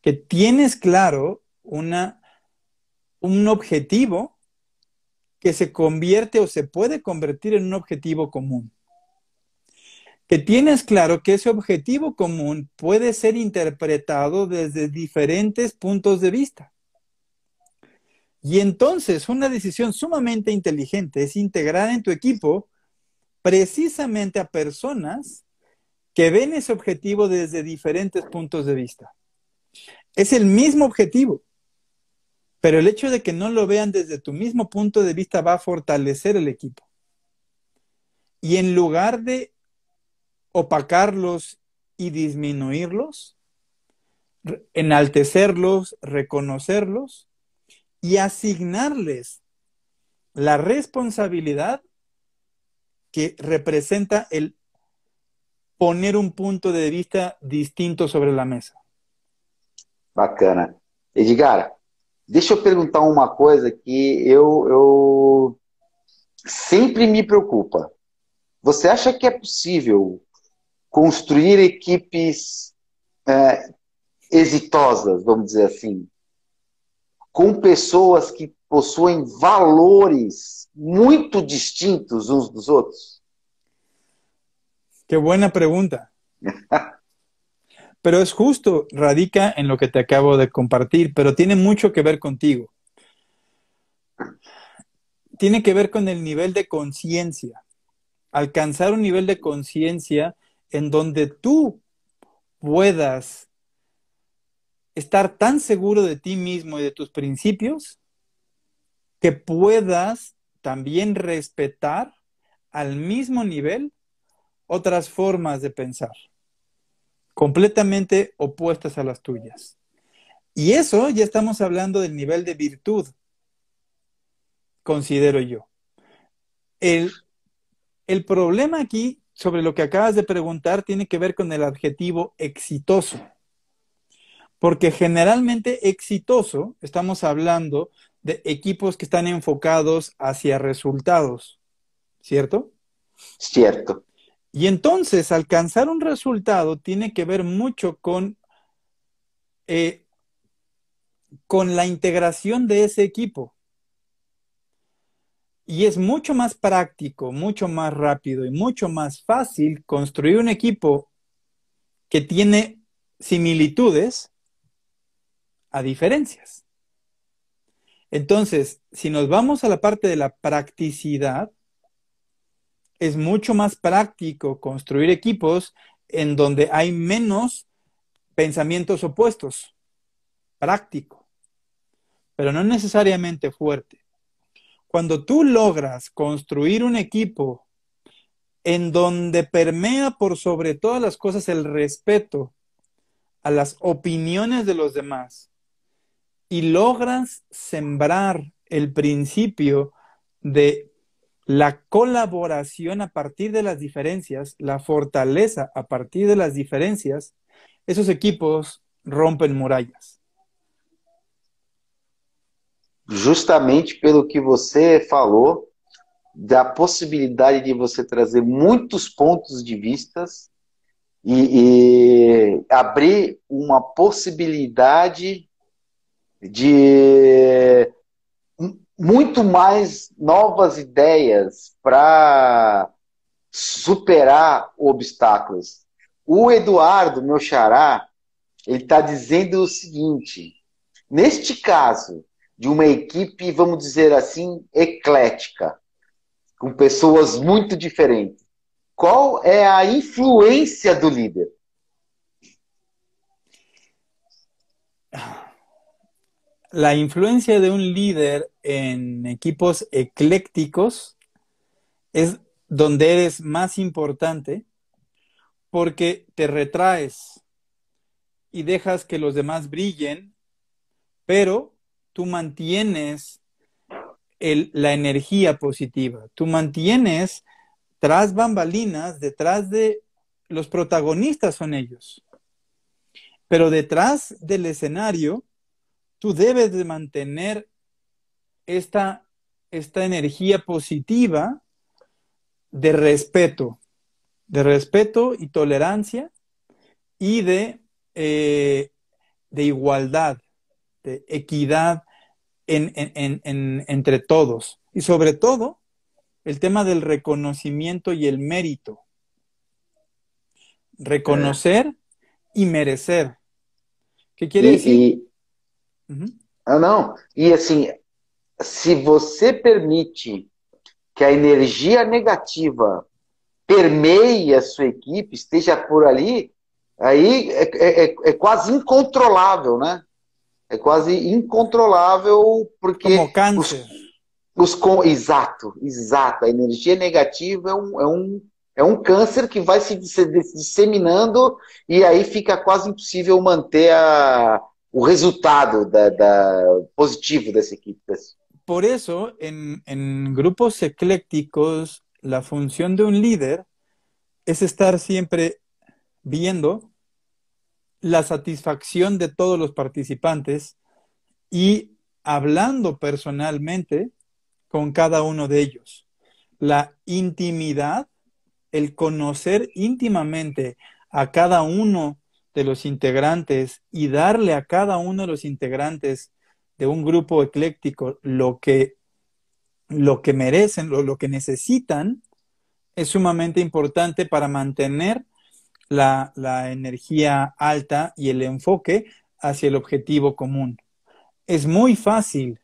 que tienes claro un objetivo que se convierte o se puede convertir en un objetivo común. Que tienes claro que ese objetivo común puede ser interpretado desde diferentes puntos de vista. Y entonces una decisión sumamente inteligente es integrar en tu equipo precisamente a personas que ven ese objetivo desde diferentes puntos de vista. Es el mismo objetivo, pero el hecho de que no lo vean desde tu mismo punto de vista va a fortalecer el equipo. Y en lugar de opacarlos y disminuirlos, enaltecerlos, reconocerlos y asignarles la responsabilidad que representa el poner un punto de vista distinto sobre la mesa. Bacana. Edgar, deixa eu perguntar uma coisa que eu sempre me preocupa. Você acha que é possível construir equipes exitosas, vamos dizer assim, com pessoas que possuem valores muito distintos uns dos outros? Qué buena pregunta. Pero es justo, radica en lo que te acabo de compartir, pero tiene mucho que ver contigo. Tiene que ver con el nivel de conciencia. Alcanzar un nivel de conciencia en donde tú puedas estar tan seguro de ti mismo y de tus principios que puedas también respetar al mismo nivel otras formas de pensar, completamente opuestas a las tuyas. Y eso ya estamos hablando del nivel de virtud, considero yo. El problema aquí, sobre lo que acabas de preguntar, tiene que ver con el adjetivo exitoso. Porque generalmente exitoso, estamos hablando de equipos que están enfocados hacia resultados, ¿cierto? Cierto. Y entonces alcanzar un resultado tiene que ver mucho con la integración de ese equipo. Y es mucho más práctico, mucho más rápido y mucho más fácil construir un equipo que tiene similitudes a diferencias. Entonces, si nos vamos a la parte de la practicidad, es mucho más práctico construir equipos en donde hay menos pensamientos opuestos. Práctico, pero no necesariamente fuerte. Cuando tú logras construir un equipo en donde permea por sobre todas las cosas el respeto a las opiniones de los demás y logras sembrar el principio de la colaboración a partir de las diferencias, la fortaleza a partir de las diferencias, esos equipos rompen murallas. Justamente pelo que você falou, da possibilidade de você trazer muitos pontos de vistas e abrir uma possibilidade de muito mais novas ideias para superar obstáculos. O Eduardo, meu xará, ele está dizendo o seguinte: neste caso de uma equipe, vamos dizer assim, eclética, com pessoas muito diferentes, qual é a influência do líder? La influencia de un líder en equipos eclécticos es donde eres más importante porque te retraes y dejas que los demás brillen, pero tú mantienes la energía positiva, tú mantienes tras bambalinas, detrás de los protagonistas son ellos, pero detrás del escenario tú debes de mantener esta, esta energía positiva de respeto y tolerancia y de igualdad, de equidad entre todos. Y sobre todo, el tema del reconocimiento y el mérito. É. Reconocer y merecer. ¿Qué quiere decir? E, ah, não. E assim, se você permite que a energia negativa permeie a sua equipe, esteja por ali, aí é quase incontrolável, né? É quase incontrolável Como porque cáncer. exato, exato. A energia negativa é um câncer que vai se disseminando e aí fica quase impossível manter o resultado positivo dessa equipe. Por eso, en grupos eclécticos, la función de un líder es estar siempre viendo la satisfacción de todos los participantes y hablando personalmente con cada uno de ellos. La intimidad, el conocer íntimamente a cada uno de los integrantes y darle a cada uno de los integrantes de un grupo ecléctico lo que merecen, lo que necesitan, es sumamente importante para mantener la energía alta y el enfoque hacia el objetivo común. Es muy fácil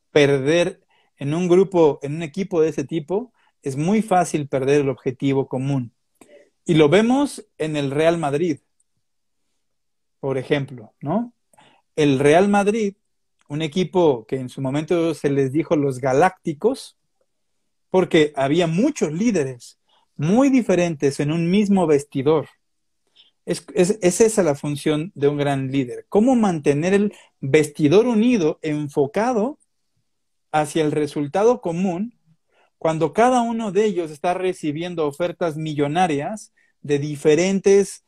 perder en un grupo, en un equipo de ese tipo, es muy fácil perder el objetivo común. Y lo vemos en el Real Madrid, por ejemplo, ¿no? El Real Madrid, un equipo que en su momento se les dijo los Galácticos, porque había muchos líderes muy diferentes en un mismo vestidor. Es esa la función de un gran líder. Cómo mantener el vestidor unido, enfocado hacia el resultado común, cuando cada uno de ellos está recibiendo ofertas millonarias de diferentes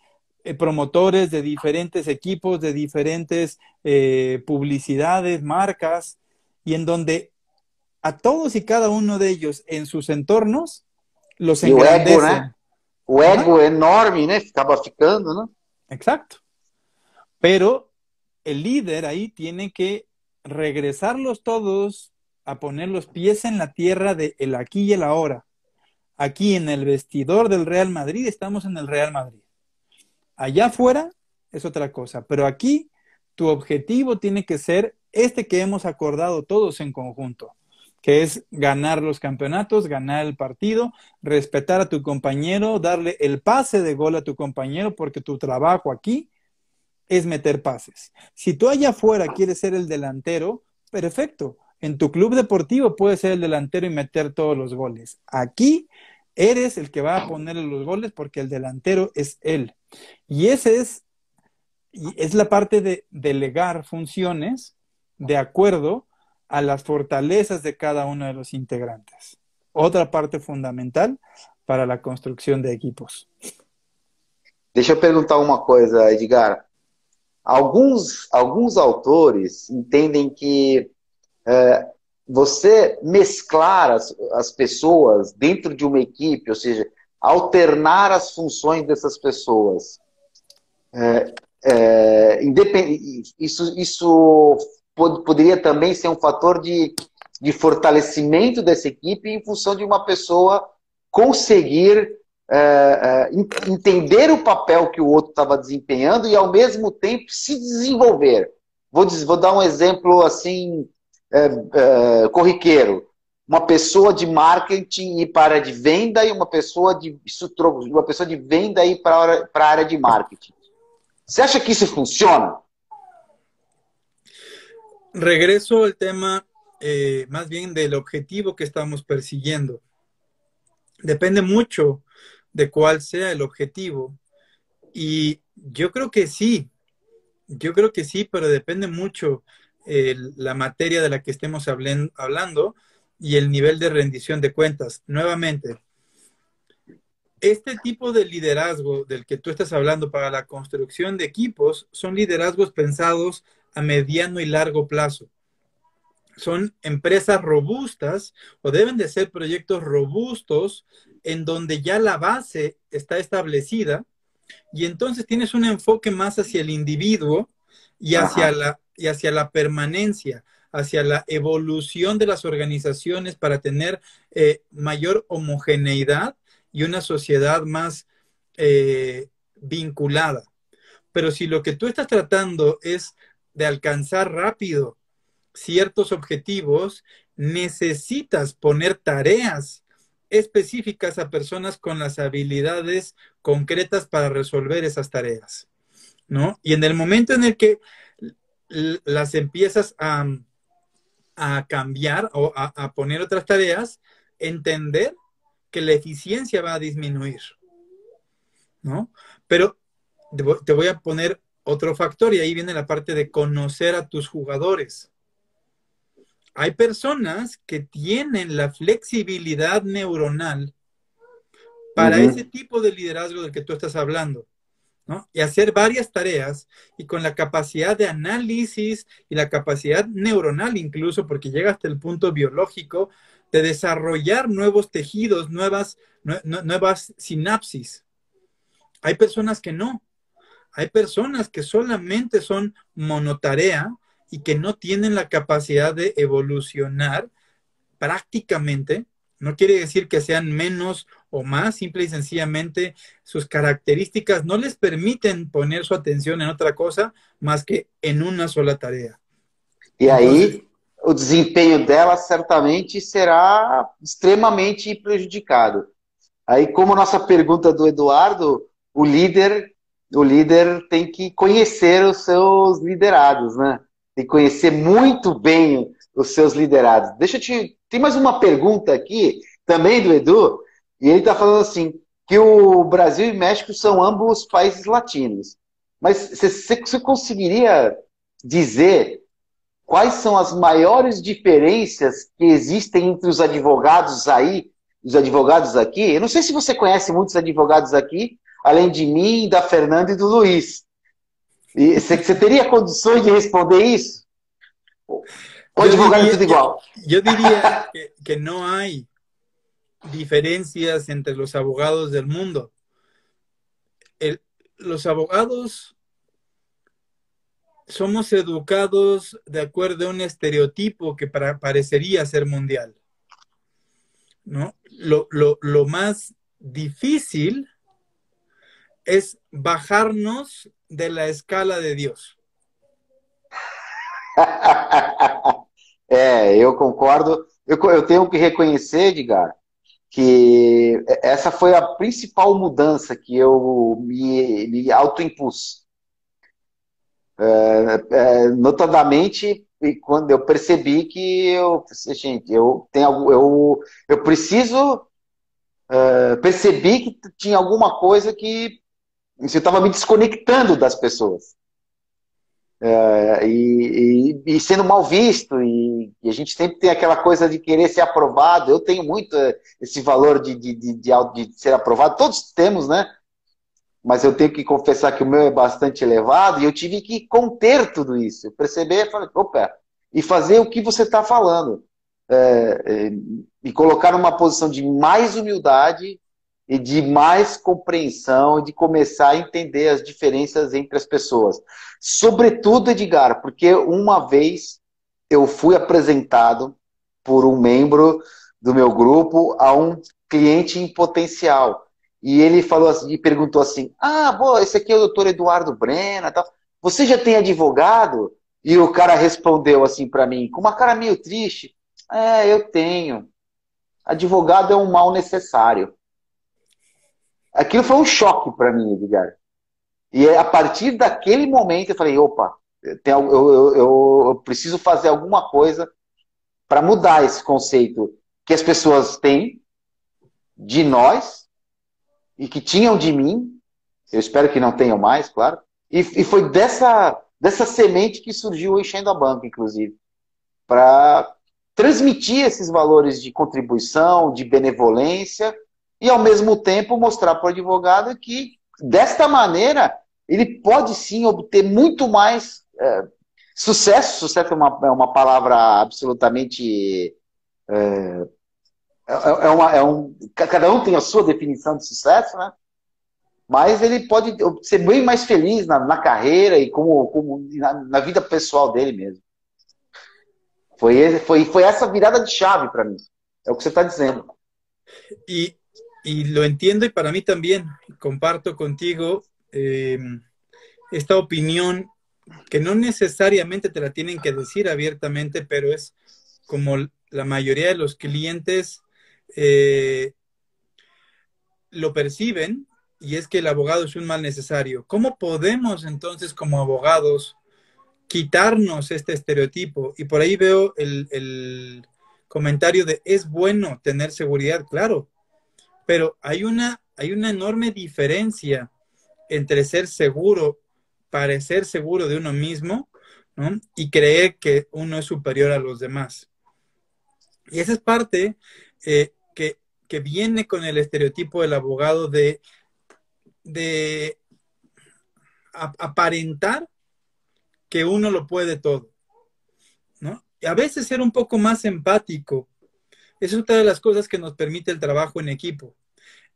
promotores, de diferentes equipos, de diferentes publicidades, marcas, y en donde a todos y cada uno de ellos en sus entornos los E o ego, né? engrandecen. O Ajá, ego enorme, né? Acaba ficando, né? exacto. Pero el líder ahí tiene que regresarlos todos a poner los pies en la tierra de el aquí y el ahora. Aquí en el vestidor del Real Madrid estamos en el Real Madrid. Allá afuera es otra cosa, pero aquí tu objetivo tiene que ser este que hemos acordado todos en conjunto, que es ganar los campeonatos, ganar el partido, respetar a tu compañero, darle el pase de gol a tu compañero, porque tu trabajo aquí es meter pases. Si tú allá afuera quieres ser el delantero, perfecto. En tu club deportivo puedes ser el delantero y meter todos los goles. Aquí eres el que va a ponerle los goles porque el delantero es él. Y es la parte de delegar funciones de acuerdo a las fortalezas de cada uno de los integrantes. Otra parte fundamental para la construcción de equipos. Deixa eu perguntar uma coisa, Edgar. Alguns autores entendem que você mesclar as pessoas dentro de uma equipe, ou seja, alternar as funções dessas pessoas, isso poderia também ser um fator de fortalecimento dessa equipe em função de uma pessoa conseguir entender o papel que o outro estava desempenhando e ao mesmo tempo se desenvolver. Vou dar um exemplo assim corriqueiro. Uma pessoa de marketing ir para a área de venda e uma pessoa de venda ir para a área de marketing. ¿Você acha que isso funciona? Regreso al tema más bien del objetivo que estamos persiguiendo. Depende mucho de cuál sea el objetivo. Y yo creo que sí, pero depende mucho la materia de la que estemos hablando y el nivel de rendición de cuentas. Nuevamente, este tipo de liderazgo del que tú estás hablando para la construcción de equipos son liderazgos pensados a mediano y largo plazo. Son empresas robustas o deben de ser proyectos robustos en donde ya la base está establecida y entonces tienes un enfoque más hacia el individuo Aham. y hacia la permanencia, hacia la evolución de las organizaciones para tener mayor homogeneidad y una sociedad más vinculada. Pero si lo que tú estás tratando es de alcanzar rápido ciertos objetivos, necesitas poner tareas específicas a personas con las habilidades concretas para resolver esas tareas, ¿no? Y en el momento en el que las empiezas a cambiar o a poner otras tareas, entender que la eficiencia va a disminuir, ¿no? Pero te voy a poner otro factor y ahí viene la parte de conocer a tus jugadores. Hay personas que tienen la flexibilidad neuronal para ese Uhum. tipo de liderazgo del que tú estás hablando, ¿no? Y hacer varias tareas y con la capacidad de análisis y la capacidad neuronal incluso, porque llega hasta el punto biológico, de desarrollar nuevos tejidos, nuevas sinapsis. Hay personas que no. Hay personas que solamente son monotarea y que no tienen la capacidad de evolucionar prácticamente. No quiere decir que sean menos o más, simple y sencillamente sus características no les permiten poner su atención en otra cosa más que en una sola tarea. E Entonces, aí, o desempenho dela certamente será extremamente prejudicado. Aí, como nossa pergunta do Eduardo, o líder tem que conhecer os seus liderados, né? Tem que conhecer muito bem os seus liderados. Deixa eu te. Tem mais uma pergunta aqui, também do Edu, e ele está falando assim: que o Brasil e México são ambos países latinos. Mas você conseguiria dizer quais são as maiores diferenças que existem entre os advogados aí, os advogados aqui? Eu não sei se você conhece muitos advogados aqui, além de mim, da Fernanda e do Luiz. E você teria condições de responder isso? O yo advogado é diría, tudo igual? yo diría que no hay diferencias entre los abogados del mundo. Los abogados somos educados de acuerdo a un estereotipo que parecería ser mundial, ¿no? Lo más difícil es bajarnos de la escala de Dios. É, eu concordo. Eu tenho que reconhecer, Edgar, que essa foi a principal mudança que eu me autoimpus. Notadamente quando eu percebi que gente, eu preciso, percebi que tinha alguma coisa que eu estava me desconectando das pessoas. E sendo mal visto, e a gente sempre tem aquela coisa de querer ser aprovado. Eu tenho muito esse valor de ser aprovado, todos temos, né? Mas eu tenho que confessar que o meu é bastante elevado e eu tive que conter tudo isso, perceber, falar, opa, e fazer o que você está falando, me colocar numa posição de mais humildade e de mais compreensão, de começar a entender as diferenças entre as pessoas. Sobretudo, Edgar, porque uma vez eu fui apresentado por um membro do meu grupo a um cliente em potencial. E ele falou assim, e perguntou assim: ah, boa, esse aqui é o doutor Eduardo Brena, tal. Você já tem advogado? E o cara respondeu assim para mim, com uma cara meio triste: é, eu tenho. Advogado é um mal necessário. Aquilo foi um choque para mim, Edgar. E a partir daquele momento eu falei: opa, eu preciso fazer alguma coisa para mudar esse conceito que as pessoas têm de nós e que tinham de mim. Eu espero que não tenham mais, claro. E foi dessa semente que surgiu o Enchendo a Banca, inclusive, para transmitir esses valores de contribuição, de benevolência, e ao mesmo tempo mostrar para o advogado que, desta maneira, ele pode sim obter muito mais sucesso. Sucesso é uma palavra absolutamente. Cada um tem a sua definição de sucesso, né? Mas ele pode ser bem mais feliz na carreira e como na vida pessoal dele mesmo. Foi essa virada de chave para mí. É o que você está dizendo. Y lo entiendo, y para mí también comparto contigo esta opinión que no necesariamente te la tienen que decir abiertamente, pero es como la mayoría de los clientes lo perciben, y es que el abogado es un mal necesario. ¿Cómo podemos entonces como abogados quitarnos este estereotipo? Y por ahí veo el comentario de es bueno tener seguridad, claro, pero hay una enorme diferencia entre ser seguro, parecer seguro de uno mismo, ¿no? Y creer que uno es superior a los demás. Y esa es parte que viene con el estereotipo del abogado de aparentar que uno lo puede todo, ¿no? Y a veces ser un poco más empático es otra de las cosas que nos permite el trabajo en equipo.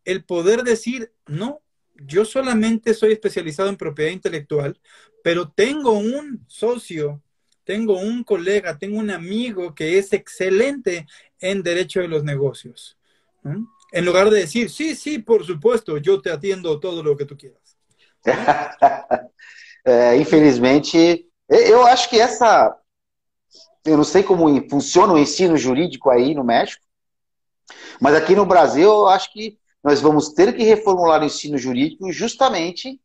El poder decir, no, yo solamente soy especializado en propiedad intelectual, pero tengo un socio, tengo un colega, tengo un amigo que es excelente en derecho de los negocios, ¿no? En lugar de decir, sí, sí, por supuesto, yo te atiendo todo lo que tú quieras, ¿no? Infelizmente, eu acho que eu não sei como funciona o ensino jurídico aí no México, mas aqui no Brasil eu acho que nós vamos ter que reformular o ensino jurídico justamente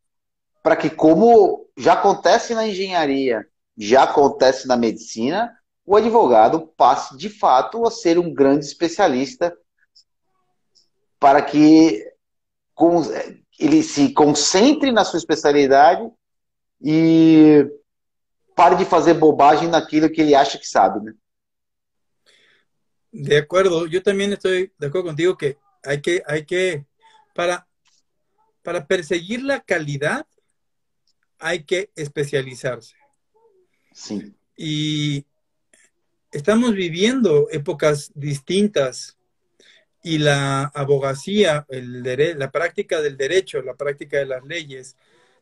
para que, como já acontece na engenharia, já acontece na medicina, o advogado passe de fato a ser um grande especialista para que ele se concentre na sua especialidade e pare de fazer bobagem naquilo que ele acha que sabe, né? De acuerdo, yo también estoy de acuerdo contigo que para, para perseguir la calidad hay que especializarse. Sim. Y estamos viviendo épocas distintas y la abogacía, la práctica del derecho, la práctica de las leyes,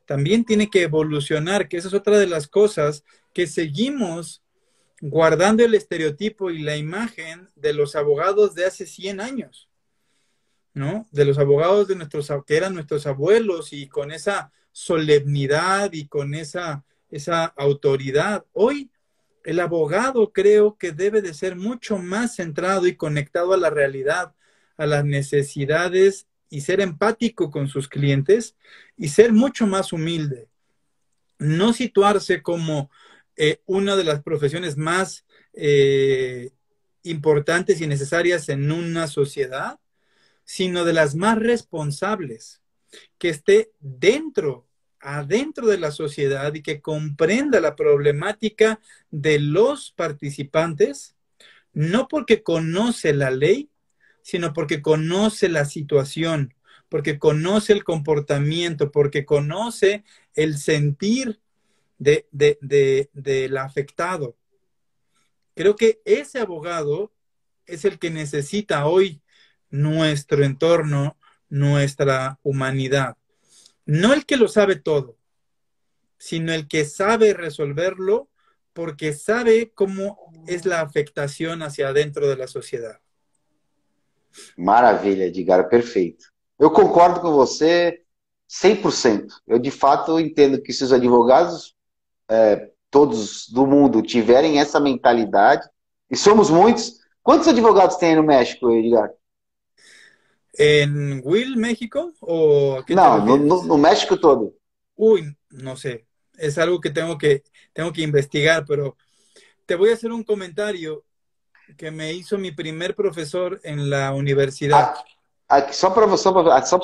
también tiene que evolucionar, que esa es otra de las cosas que seguimos guardando el estereotipo y la imagen de los abogados de hace 100 años, ¿no? De los abogados que eran nuestros abuelos y con esa solemnidad y con esa autoridad. Hoy el abogado creo que debe de ser mucho más centrado y conectado a la realidad, a las necesidades y ser empático con sus clientes y ser mucho más humilde. No situarse como una de las profesiones más importantes y necesarias en una sociedad, sino de las más responsables, que esté adentro de la sociedad y que comprenda la problemática de los participantes, no porque conoce la ley, sino porque conoce la situación, porque conoce el comportamiento, porque conoce el sentir del afectado. Creo que ese abogado es el que necesita hoy nuestro entorno, nuestra humanidad. No el que lo sabe todo, sino el que sabe resolverlo porque sabe cómo es la afectación hacia adentro de la sociedad. Maravilha, Edgar, perfeito. Eu concordo com você 100%. Eu, de fato, entendo que se os advogados, todos do mundo, tiverem essa mentalidade, e somos muitos. Quantos advogados tem aí no México, Edgar? ¿En Will, México? ¿O a qué te Não, refieres? no México todo. Uy, no sé. Es algo que tengo que investigar, pero te voy a hacer un comentario que me hizo mi primer profesor en la universidad. aqui, só pra você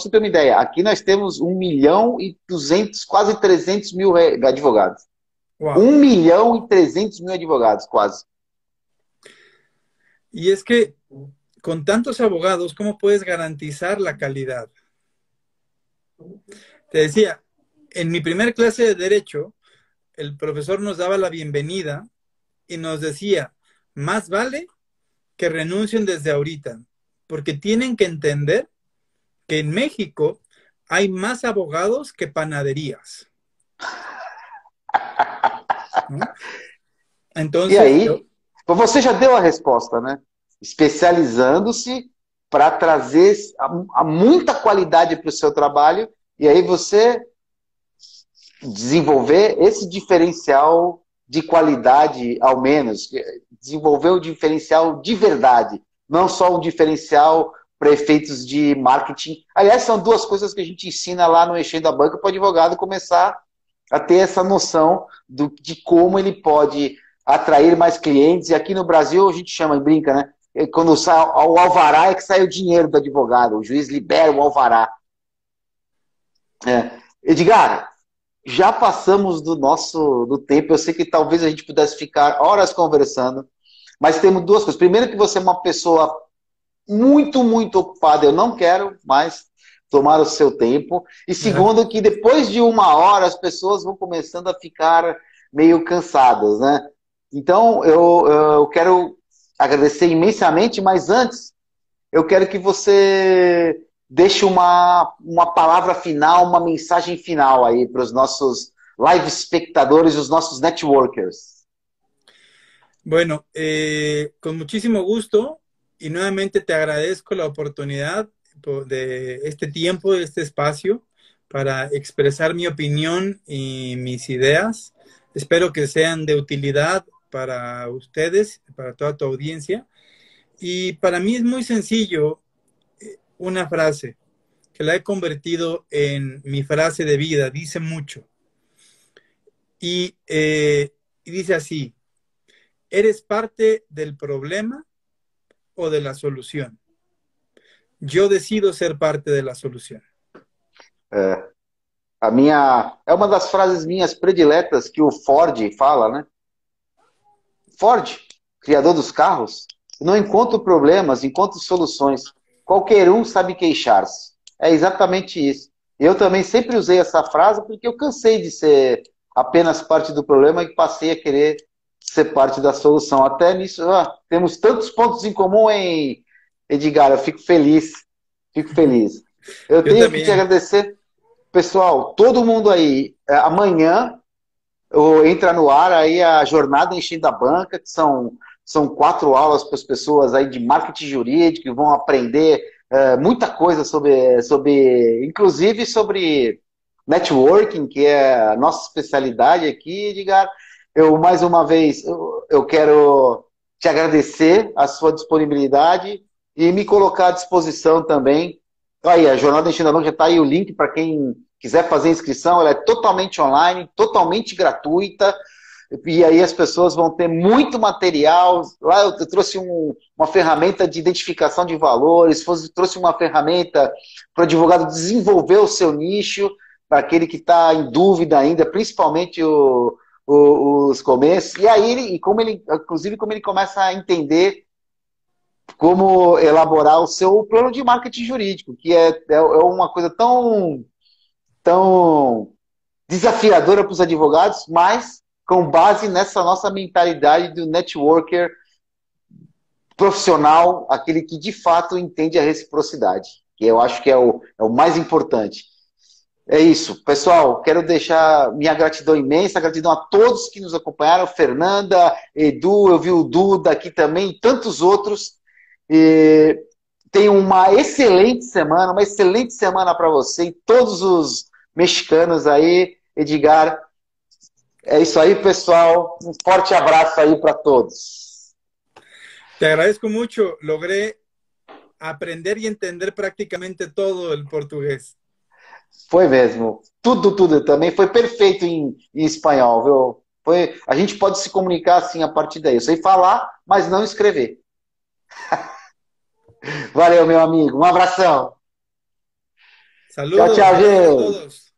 ter uma ideia, aqui nós temos 1.200.000, quase 300.000 advogados. Wow. 1.300.000 advogados, quase. Y es que con tantos abogados, ¿cómo puedes garantizar la calidad? Te decía, en mi primer clase de Derecho, el profesor nos daba la bienvenida y nos decía, más vale que renuncien desde ahorita, porque tienen que entender que en México hay más abogados que panaderías, ¿no? E Entonces, aí, você já deu a resposta, né? Especializando-se para trazer muita qualidade para o seu trabalho e aí você desenvolver esse diferencial de qualidade, ao menos, desenvolver o diferencial de verdade, não só um diferencial para efeitos de marketing. Aliás, são duas coisas que a gente ensina lá no Mexendo a Banca para o advogado começar a ter essa noção de como ele pode atrair mais clientes. E aqui no Brasil a gente chama, brinca, né? Quando sai o alvará é que sai o dinheiro do advogado, o juiz libera o alvará. Edgar, já passamos do tempo. Eu sei que talvez a gente pudesse ficar horas conversando, mas temos duas coisas. Primeiro, que você é uma pessoa muito, muito ocupada. Eu não quero mais tomar o seu tempo. E segundo, que depois de 1 hora as pessoas vão começando a ficar meio cansadas, né? Então, eu quero agradecer imensamente, mas antes, eu quero que você deixe uma palavra final, uma mensagem final aí para os nossos live espectadores, os nossos networkers. Bueno, con muchísimo gusto y nuevamente te agradezco la oportunidad de este tiempo, de este espacio para expresar mi opinión y mis ideas. Espero que sean de utilidad para ustedes, para toda tu audiencia. Y para mí es muy sencillo una frase que la he convertido en mi frase de vida, dice mucho. Y dice así: ¿eres parte del problema o de la solución? Yo decido ser parte de la solución. É uma das frases minhas prediletas que o Ford fala, né? Ford, criador dos carros, não encontro problemas, encontro soluções. Qualquer um sabe queixar-se. É exatamente isso. Eu também sempre usei essa frase porque eu cansei de ser apenas parte do problema e passei a querer ser parte da solução. Até nisso, temos tantos pontos em comum, hein, Edgar? Eu fico feliz. Fico feliz. Eu tenho que te agradecer. Pessoal, todo mundo aí, amanhã entra no ar aí a jornada Enchendo a Banca, que são 4 aulas para as pessoas aí de marketing jurídico, que vão aprender muita coisa inclusive sobre networking, que é a nossa especialidade aqui, Edgar. Mais uma vez, eu quero te agradecer a sua disponibilidade e me colocar à disposição também. Aí, a Jornada Enchendo a Banca já está aí o link para quem quiser fazer inscrição. Ela é totalmente online, totalmente gratuita. E aí as pessoas vão ter muito material. Lá eu trouxe uma ferramenta de identificação de valores, trouxe uma ferramenta para o advogado desenvolver o seu nicho, para aquele que está em dúvida ainda, principalmente os começos. E aí, inclusive, como ele começa a entender como elaborar o seu plano de marketing jurídico, que é uma coisa tão desafiadora para os advogados, mas com base nessa nossa mentalidade do networker profissional, aquele que de fato entende a reciprocidade, que eu acho que é o mais importante. É isso, pessoal, quero deixar minha gratidão imensa, gratidão a todos que nos acompanharam, Fernanda, Edu, eu vi o Duda aqui também, tantos outros. Tenham uma excelente semana para você e todos os mexicanos aí. Edgar, é isso aí, pessoal. Um forte abraço aí para todos. Te agradezco mucho. Logré aprender y entender prácticamente todo el portugués. Foi mesmo. Tudo. Também foi perfeito em espanhol, viu? A gente pode se comunicar assim a partir daí. Eu sei falar, mas não escrever. Valeu, meu amigo. Um abração. Saludos, Chao, saludos a Gil. todos.